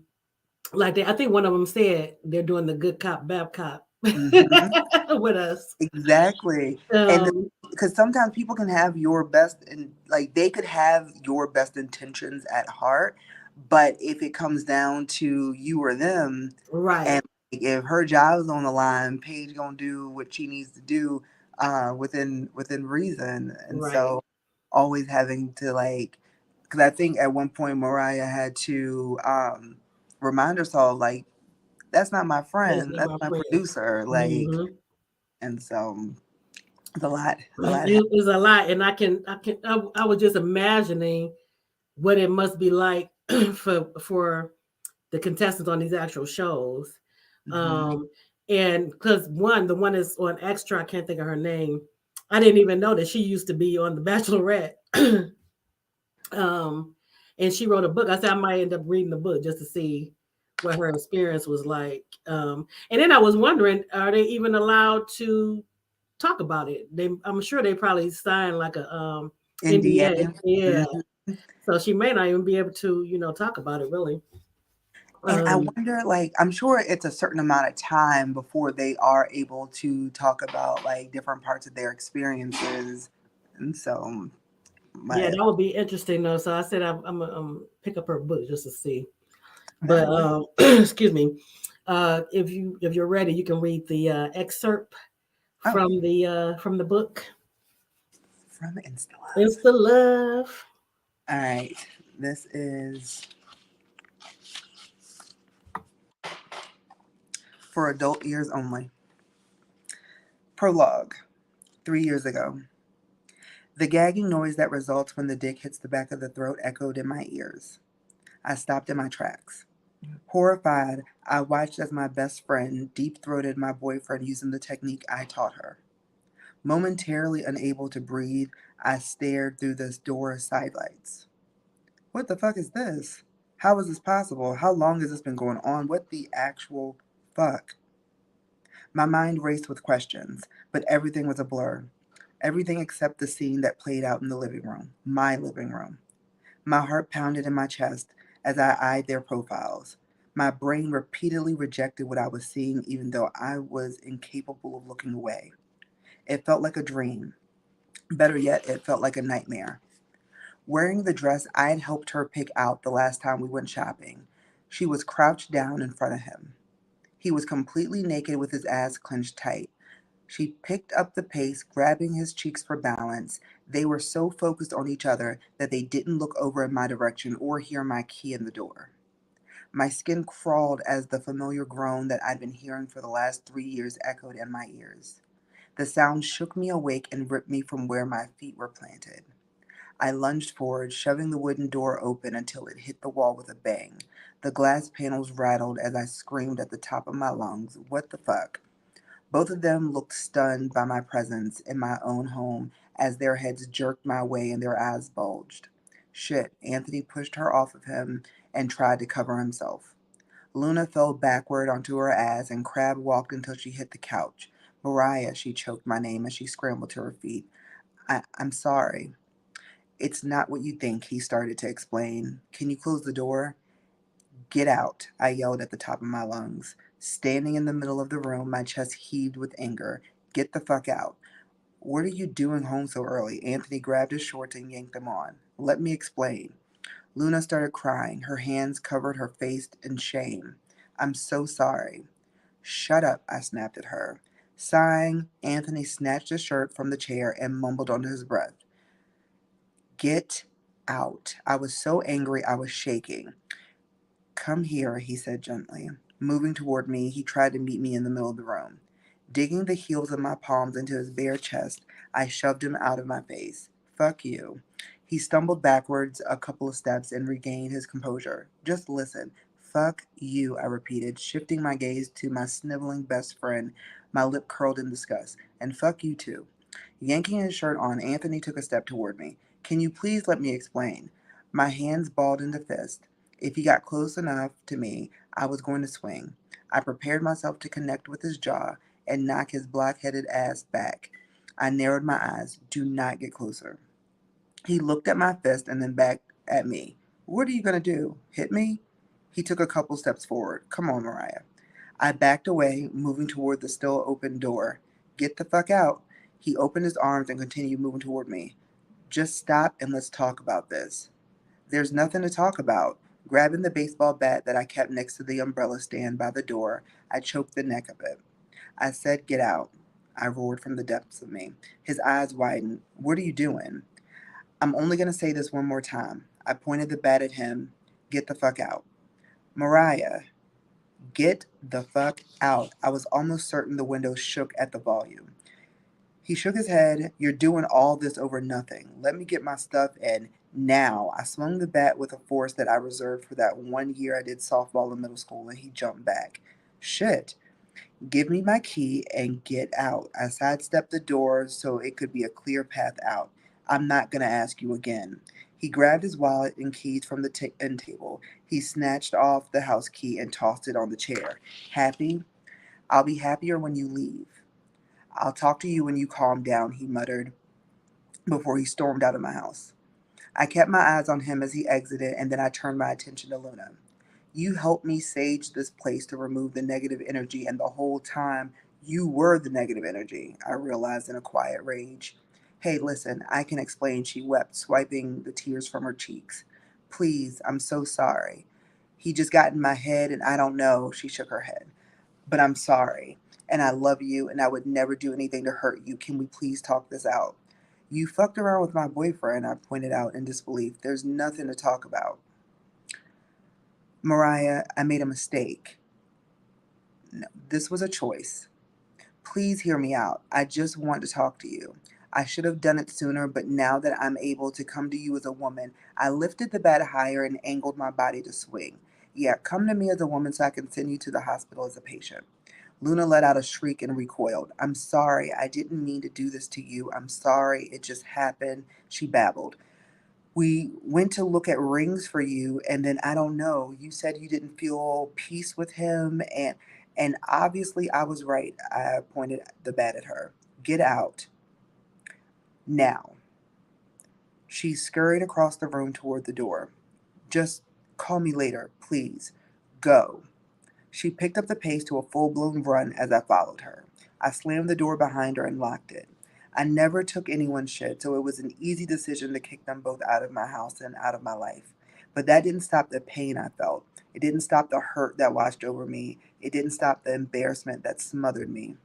like I think one of them said they're doing the good cop bad cop Hmm. with us. Exactly. And Um, because sometimes people can have your best and like they could have your best intentions at heart, but if it comes down to you or them, right, and like, if her job's on the line, Paige gonna do what she needs to do within reason. And right. so always having to like, because I think at one point Mariah had to remind herself like that's not my That's friend, not that's my my friend. producer, like. Hmm. And so it's a lot It was a lot, and I was just imagining what it must be like for the contestants on these actual shows. happening. Um, and because the one is on Extra, I can't think of her name. I didn't even know that she used to be on The Bachelorette. um, and she wrote a book. I said I might end up reading the book just to see what her experience was like. And then I was wondering, are they even allowed to talk about it? I'm sure they probably signed like a NDA. NDA. Yeah, Mhm. so she may not even be able to, talk about it really. And I Um, wonder, like, I'm sure it's a certain amount of time before they are able to talk about like different parts of their experiences. And so, yeah, my that would be interesting though. So I said I'm gonna pick up her book just to see. that But would excuse me, if you're ready, you can read the excerpt oh from the book. from InstaLove. It's the love. All right, this is for adult ears only. Prologue. 3 years ago, the gagging noise that results when the dick hits the back of the throat echoed in my ears. I stopped in my tracks. Horrified, I watched as my best friend deep throated my boyfriend using the technique I taught her. Momentarily unable to breathe, I stared through the door's sidelights. What the fuck is this? How is this possible? How long has this been going on? What the actual fuck? My mind raced with questions, but everything was a blur. Everything except the scene that played out in the living room, my living room. My heart pounded in my chest as I eyed their profiles. My brain repeatedly rejected what I was seeing, even though I was incapable of looking away. It felt like a dream. Better yet, it felt like a nightmare. Wearing the dress I had helped her pick out the last time we went shopping, she was crouched down in front of him. He was completely naked with his ass clenched tight. She picked up the pace, grabbing his cheeks for balance. They were so focused on each other that they didn't look over in my direction or hear my key in the door. My skin crawled as the familiar groan that I'd been hearing for the last 3 years echoed in my ears. The sound shook me awake and ripped me from where my feet were planted. I lunged forward, shoving the wooden door open until it hit the wall with a bang. The glass panels rattled as I screamed at the top of my lungs, "What the fuck?" Both of them looked stunned by my presence in my own home as their heads jerked my way and their eyes bulged. Shit, Anthony pushed her off of him and tried to cover himself. Luna fell backward onto her ass and crab walked until she hit the couch. Mariah, she choked my name as she scrambled to her feet. I'm sorry. It's not what you think, he started to explain. Can you close the door? Get out, I yelled at the top of my lungs. Standing in the middle of the room, my chest heaved with anger. Get the fuck out. What are you doing home so early? Anthony grabbed his shorts and yanked them on. Let me explain. Luna started crying. Her hands covered her face in shame. I'm so sorry. Shut up, I snapped at her. Sighing, Anthony snatched his shirt from the chair and mumbled under his breath, "Get out." I was so angry I was shaking. "Come here," he said gently. Moving toward me, he tried to meet me in the middle of the room. Digging the heels of my palms into his bare chest, I shoved him out of my face. "Fuck you." He stumbled backwards a couple of steps and regained his composure. "Just listen." "Fuck you," I repeated, shifting my gaze to my sniveling best friend, my lip curled in disgust. "And fuck you too." Yanking his shirt on, Anthony took a step toward me. "Can you please let me explain?" My hands balled into fists. If he got close enough to me, I was going to swing. I prepared myself to connect with his jaw and knock his black-headed ass back. I narrowed my eyes. "Do not get closer." He looked at my fist and then back at me. "What are you going to do? Hit me?" He took a couple steps forward. "Come on, Mariah." I backed away, moving toward the still open door. "Get the fuck out." He opened his arms and continued moving toward me. "Just stop and let's talk about this." "There's nothing to talk about." Grabbing the baseball bat that I kept next to the umbrella stand by the door, I choked the neck of it. I said, "Get out." I roared from the depths of me. His eyes widened. "What are you doing?" "I'm only going to say this one more time." I pointed the bat at him. "Get the fuck out." "Mariah, get the fuck out." I was almost certain the window shook at the volume. He shook his head. "You're doing all this over nothing. Let me get my stuff and now." I swung the bat with a force that I reserved for that one year I did softball in middle school, and he jumped back. "Shit." "Give me my key and get out." I sidestepped the door so it could be a clear path out. "I'm not going to ask you again." He grabbed his wallet and keys from the end table. He snatched off the house key and tossed it on the chair. "Happy?" "I'll be happier when you leave." "I'll talk to you when you calm down," he muttered before he stormed out of my house. I kept my eyes on him as he exited, and then I turned my attention to Luna. "You helped me sage this place to remove the negative energy, and the whole time you were the negative energy," I realized in a quiet rage. "Hey, listen, I can explain," she wept, swiping the tears from her cheeks. "Please, I'm so sorry." "He just got in my head, and I don't know," she shook her head. "But I'm sorry, and I love you, and I would never do anything to hurt you. Can we please talk this out?" "You fucked around with my boyfriend," I pointed out in disbelief. "There's nothing to talk about." "Mariah, I made a mistake. No, this was a choice. Please hear me out. I just want to talk to you. I should have done it sooner, but now that I'm able to come to you as a woman," I lifted the bat higher and angled my body to swing. "Yeah, come to me as a woman so I can send you to the hospital as a patient." Luna let out a shriek and recoiled. "I'm sorry. I didn't mean to do this to you. I'm sorry. It just happened," she babbled. "We went to look at rings for you, and then I don't know. You said you didn't feel peace with him, and obviously I was right." I pointed the bat at her. "Get out now." She scurried across the room toward the door. "Just call me later, please. Go." She picked up the pace to a full-blown run as I followed her. I slammed the door behind her and locked it. I never took anyone's shit, so it was an easy decision to kick them both out of my house and out of my life. But that didn't stop the pain I felt. It didn't stop the hurt that washed over me. It didn't stop the embarrassment that smothered me.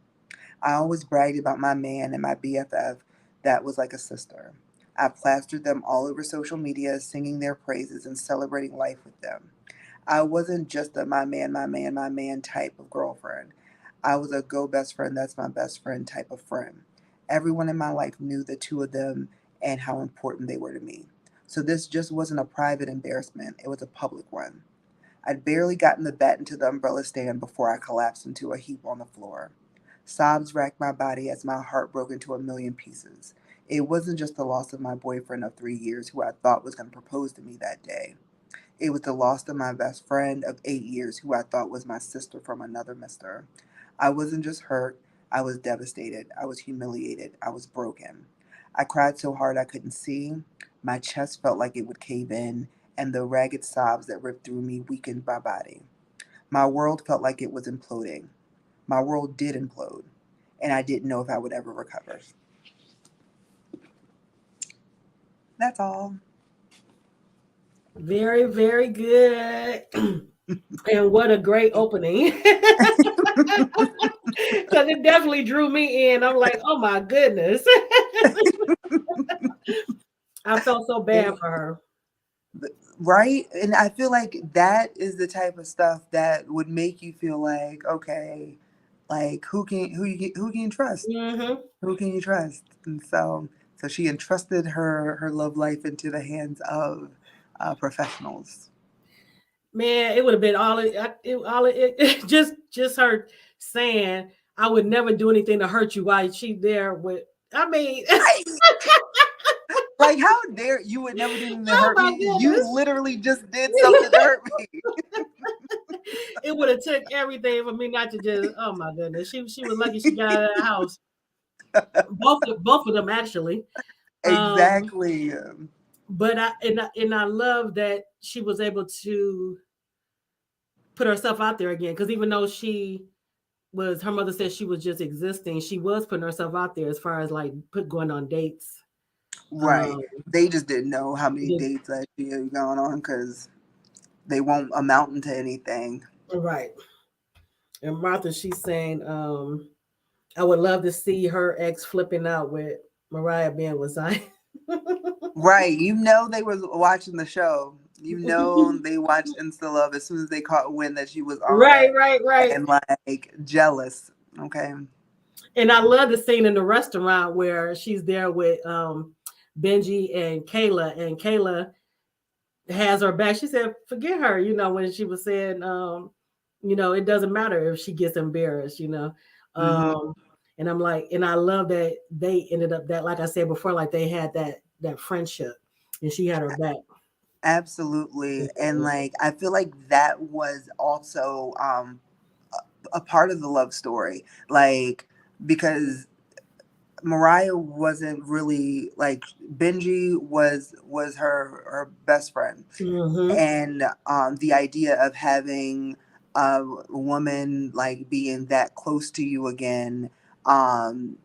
I always bragged about my man and my BFF that was like a sister. I plastered them all over social media, singing their praises and celebrating life with them. I wasn't just a my man type of girlfriend. I was a go best friend, that's my best friend type of friend. Everyone in my life knew the two of them and how important they were to me. So this just wasn't a private embarrassment, it was a public one. I'd barely gotten the bat into the umbrella stand before I collapsed into a heap on the floor. Sobs racked my body as my heart broke into a million pieces. It wasn't just the loss of my boyfriend of 3 years who I thought was going to propose to me that day. It was the loss of my best friend of 8 years who I thought was my sister from another mister. I wasn't just hurt, I was devastated. I was humiliated. I was broken. I cried so hard I couldn't see. My chest felt like it would cave in, and the ragged sobs that ripped through me weakened my body. My world felt like it was imploding. My world did implode, and I didn't know if I would ever recover. That's all. Very, very good. And what a great opening. Because it definitely drew me in. I'm like, oh my goodness. I felt so bad for her. Right? And I feel like that is the type of stuff that would make you feel like, okay, like who can you trust? Hmm. Who can you trust? And so she entrusted her love life into the hands of professionals. Man, it would have been just her saying, I would never do anything to hurt you while she there with. I mean, Right? Like, how dare you would never do anything to oh hurt my me? You goodness. literally just did something to hurt me. It would have took everything for me not to just. Oh my goodness, she was lucky she got out of the house. Both of them actually. Um, Exactly. but I love that she was able to put herself out there again because even though she was her mother said she was just existing, she was putting herself out there as far as like going on dates. Right. Um, They just didn't know how many did- dates that she had going on because they won't amount to anything. right. And Martha, she's saying, I would love to see her ex flipping out with Mariah being with Zion. Right. You know they was watching the show. You know they watched Insta Love as soon as they caught wind that she was on Right, it right, right. and like jealous. Okay. And I love the scene in the restaurant where she's there with Benji and Kayla has her back. She said, forget her, when she was saying, it doesn't matter if she gets embarrassed. Hmm. Um, and I'm like, and I love that they ended up that, like I said before, like they had that friendship and she had her back. Absolutely. And like I feel like that was also a part of the love story. Like because Mariah wasn't really like Benji was her best friend, Mm-hmm. and the idea of having a woman like being that close to you again, um,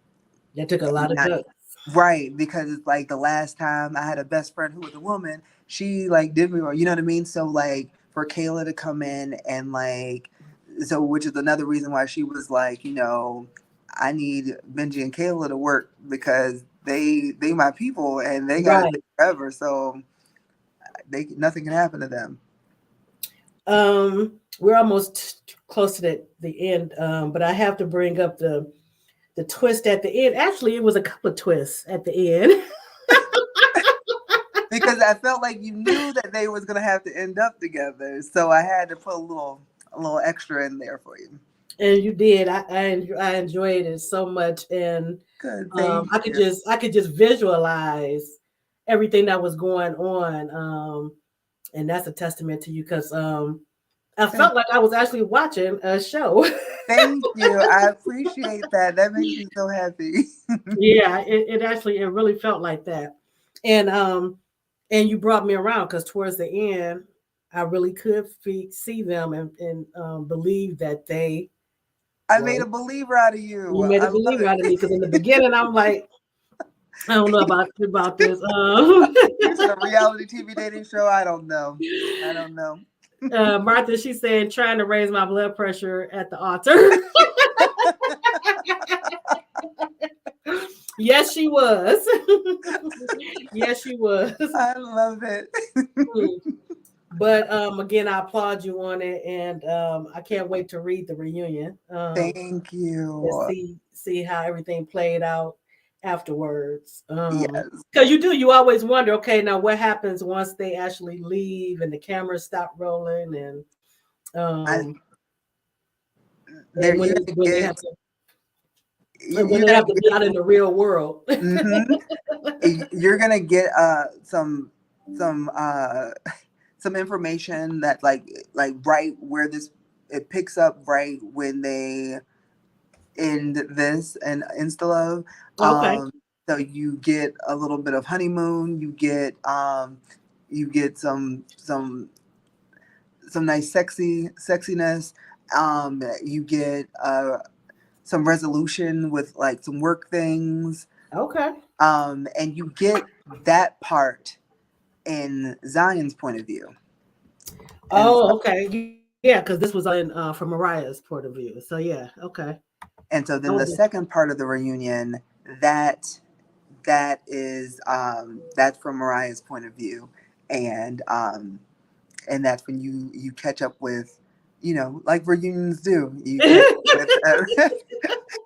That took a lot of not guts. right because it's like the last time I had a best friend who was a woman, she like did me wrong. You know what I mean? So like for Kayla to come in and like so which is another reason why she was like, I need Benji and Kayla to work because they my people and they gotta Right. stay forever. So they nothing can happen to them. We're almost close to the end, but I have to bring up the twist at the end. Actually, it was a couple of twists at the end. Because I felt like you knew that they was gonna have to end up together. So I had to put a little extra in there for you. And you did. I enjoyed it so much, and Good, thank you. I could just visualize everything that was going on, and that's a testament to you because I Thank, felt like I was actually watching a show. thank you. I appreciate that. That makes me so happy. Yeah, it actually it really felt like that, and you brought me around because towards the end, I really could see them and believe that they I were. made a believer out of You you. made I a love believer it. out of me because in the beginning I'm like, I don't know about this. You said a reality TV dating show. I don't know. I don't know. Martha, she said, trying to raise my blood pressure at the altar. Yes, she was. Yes, she was. I love it. Mm. But again, I applaud you on it, and I can't wait to read the reunion. Thank To you. see how everything played out afterwards. Yes. Because you always wonder, okay, now what happens once they actually leave and the cameras stop rolling I um there and you're gonna when they get have to when you're they gonna have to be get out in the real world. hmm you're gonna get some some information that like right where this it picks up right when they end this and InstaLove. Okay. So you get a little bit of honeymoon. You get some nice sexiness. You get some resolution with like some work things. Okay. And you get that part in Zion's point of view. And so Oh, okay. Yeah, because this was all in from Mariah's point of view. So yeah, okay. And so then Oh, the second part of the reunion, that that is that's from Mariah's point of view, and that's when you catch up with, like reunions do. You catch up with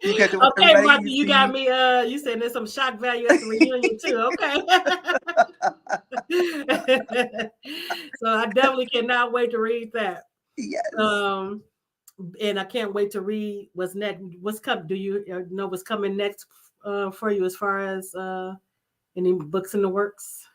you catch up with okay, everybody Martha, you you got see. me. You said there's some shock value at the reunion too. Okay. So I definitely cannot wait to read that. Yes. Um, and I can't wait to read what's next. What's coming? Do you know what's coming next for you as far as any books in the works?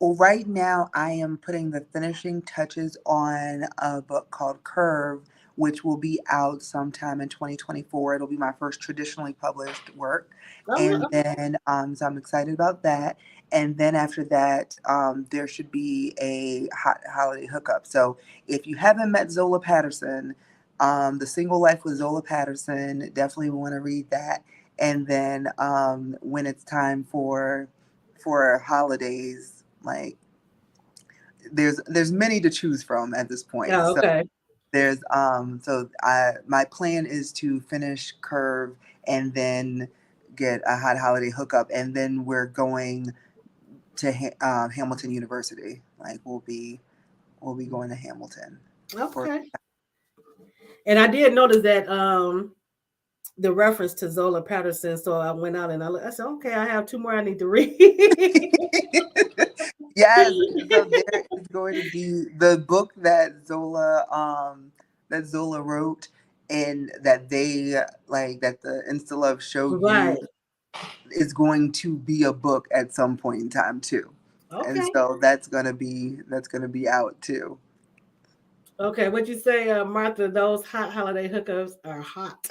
Well, right now I am putting the finishing touches on a book called Curve, which will be out sometime in 2024. It'll be my first traditionally published work. Oh, And yeah. then, so I'm excited about that. And then after that, there should be a hot holiday hookup. So if you haven't met Zola Patterson, The Single Life with Zola Patterson, definitely want to read that. And then when it's time for holidays, like there's many to choose from at this point. Oh, So okay. there's so I my plan is to finish Curve and then get a hot holiday hookup, and then we're going to Hamilton University. Like we'll be going to Hamilton for. Okay. And I did notice that the reference to Zola Patterson. So I went out and I said, okay, I have two more I need to read. Yes, so there is going to be the book that Zola wrote, and that they like that the InstaLove showed you, Right. is going to be a book at some point in time too. And Okay. so that's gonna be out too. Okay. What'd you say, Martha? Those hot holiday hookups are hot.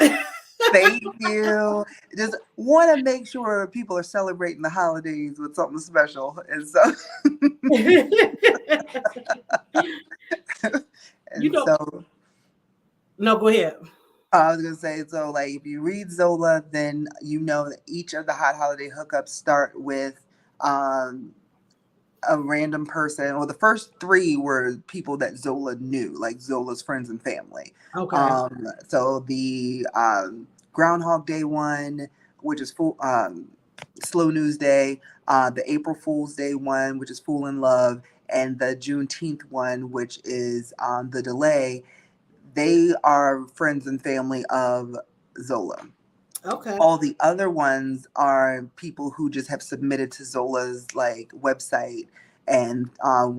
Thank you. Just want to make sure people are celebrating the holidays with something special, and so You and know, so no, go ahead. I was gonna say, so like if you read Zola, then you know that each of the hot holiday hookups start with um, a random person. Well, the first three were people that Zola knew, like Zola's friends and family. Okay. So the Groundhog Day one, which is full Slow News Day, the April Fool's Day one, which is Fool in Love, and the Juneteenth one, which is the Delay. They are friends and family of Zola. Okay. All the other ones are people who just have submitted to Zola's like website and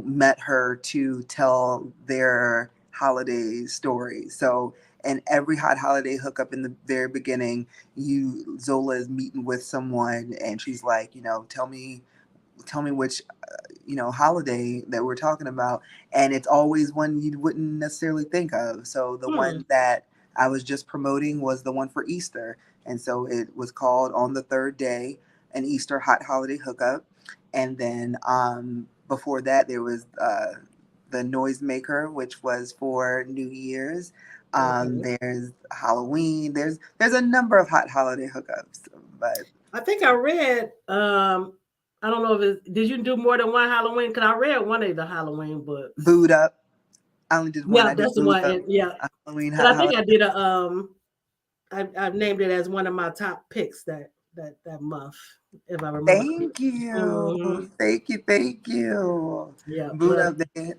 met her to tell their holiday story. So, and every hot holiday hookup in the very beginning, Zola is meeting with someone, and she's like, tell me which holiday that we're talking about, and it's always one you wouldn't necessarily think of. So the Hmm. one that I was just promoting was the one for Easter, and so it was called On the Third Day, an Easter hot holiday hookup. And then before that there was the Noisemaker, which was for New Year's. Okay. There's Halloween. There's a number of hot holiday hookups, but I think I read. I don't know if did you do more than one Halloween? Because I read one of the Halloween books. Booed Up. I only did one. Yeah, I did that's the Booed one. Up, And yeah, a Halloween but hot I think holiday. I did a I've named it as one of my top picks that month, if I remember Thank correctly. you. Hmm. Thank you. Thank you. Yeah, Boot but up. They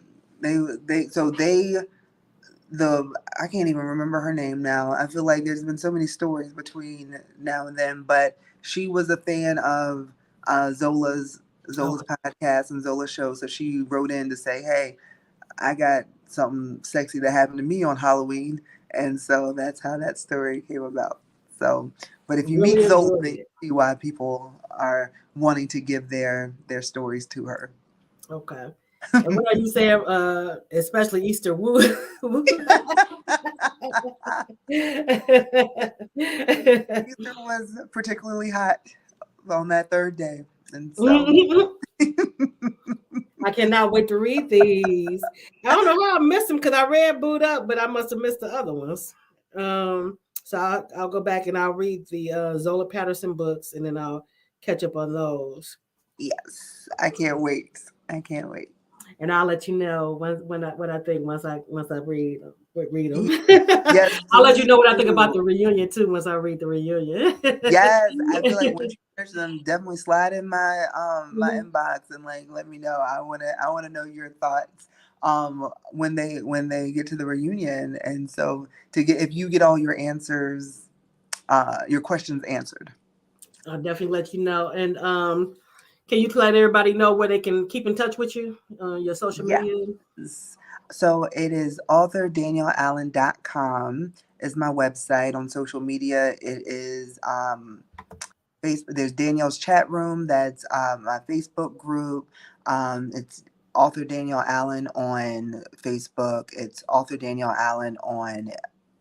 the I can't even remember her name now. I feel like there's been so many stories between now and then, but she was a fan of Zola's okay. podcast and Zola's show. So she wrote in to say, "Hey, I got something sexy that happened to me on Halloween," and so that's how that story came about. So, but if you meet Really Zola, enjoyed then you it. see why people are wanting to give their stories to her. Okay. And what are you saying? Especially Easter woo. Easter was particularly hot on that third day, and so I cannot wait to read these. I don't know how I missed them because I read Boot Up, but I must have missed the other ones. So I'll go back and I'll read the Zola Patterson books, and then I'll catch up on those, yes, I can't wait. I can't wait. and I'll let you know when I think once I read them. read them. Yes, I'll let you please know what I think about do. the reunion too once I read the reunion. Yes, I feel like once you finish them, definitely slide in my Mhm. inbox and like let me know. I wanna know your thoughts when they get to the reunion. And so to get if you get all your answers, your questions answered. I'll definitely let you know. And can you let everybody know where they can keep in touch with you? Your social Yes. media. So it is authordanielleallen.com is my website. On social media. It is there's Danielle's chat room. That's my Facebook group. It's author Danielle Allen on Facebook. It's author Danielle Allen on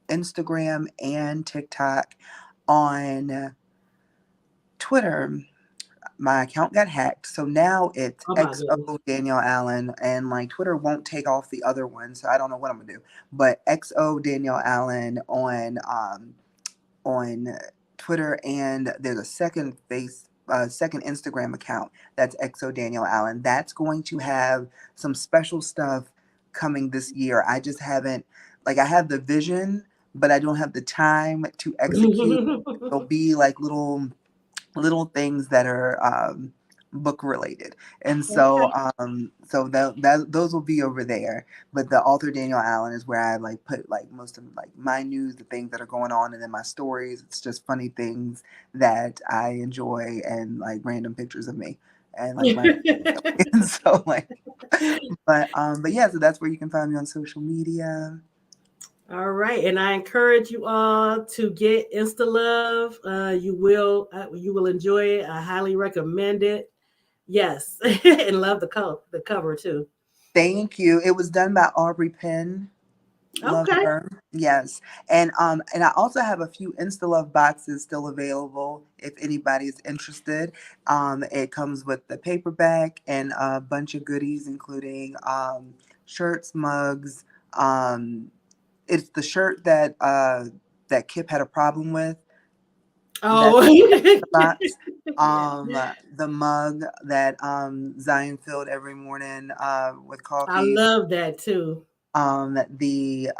Instagram and TikTok. On Twitter, my account got hacked, so now it's Oh my goodness. XO Danielle Allen, and like Twitter won't take off the other one, so I don't know what I'm gonna do. But XO Danielle Allen on Twitter, and there's a second Instagram account that's XO Danielle Allen. That's going to have some special stuff coming this year. I just haven't like I have the vision, but I don't have the time to execute. There'll be like little things that are book related, and so Okay. those will be over there. But the author Daniel Allen is where I like put like most of like my news, the things that are going on, and then my stories. It's just funny things that I enjoy, and like random pictures of me and like my and so like but yeah, so that's where you can find me on social media. All right, and I encourage you all to get InstaLove. You will enjoy it. I highly recommend it. Yes, and love the cover too. Thank you. It was done by Aubrey Penn. Love Okay. her. Yes. And I also have a few InstaLove boxes still available if anybody's interested. It comes with the paperback and a bunch of goodies, including shirts, mugs. Um, it's the shirt that Kip had a problem with. That's Oh, the box. The mug that Zion filled every morning with I coffee. love that too. um the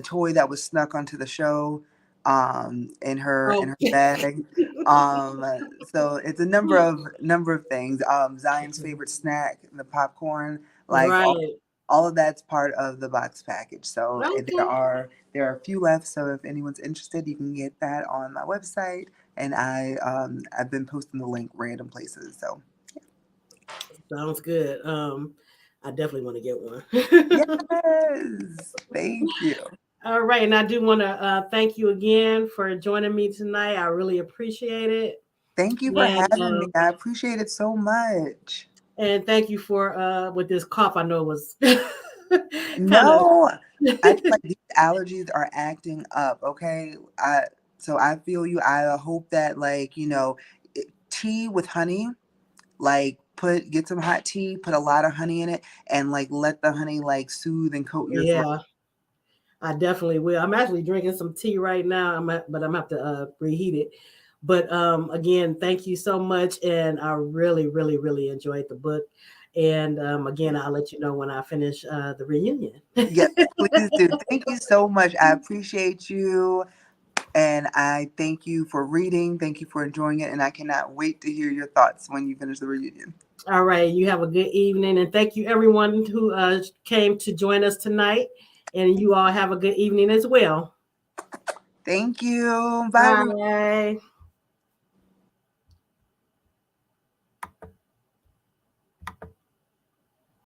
toy that was snuck onto the show in Oh, her bag. um so it's a number of things. Zion's favorite snack, the popcorn, like right. all of that's part of the box package. So Okay. there are a few left, so if anyone's interested you can get that on my website. And I've been posting the link random places. So Sounds good. I definitely want to get one. yes, thank you. All right, and I do want to thank you again for joining me tonight. I really appreciate it, Thank you for and having me. I appreciate it so much. thank you for with this cough. I know it was kind of. No, I feel like these allergies are acting up. Okay, I feel you. I hope that like tea with honey. Like get some hot tea, put a lot of honey in it, and like let the honey like soothe and coat your throat. Yeah, I definitely will. I'm actually drinking some tea right now. But I'm gonna have to reheat it. But again, thank you so much, and I really, really, really enjoyed the book. And again, I'll let you know when I finish the reunion. Yes, please do. Thank you so much. I appreciate you. And I thank you for reading. Thank you for enjoying it. And I cannot wait to hear your thoughts when you finish the reunion. All right, you have a good evening, and thank you everyone who came to join us tonight. And you all have a good evening as well. Thank you. Bye, everyone. Bye.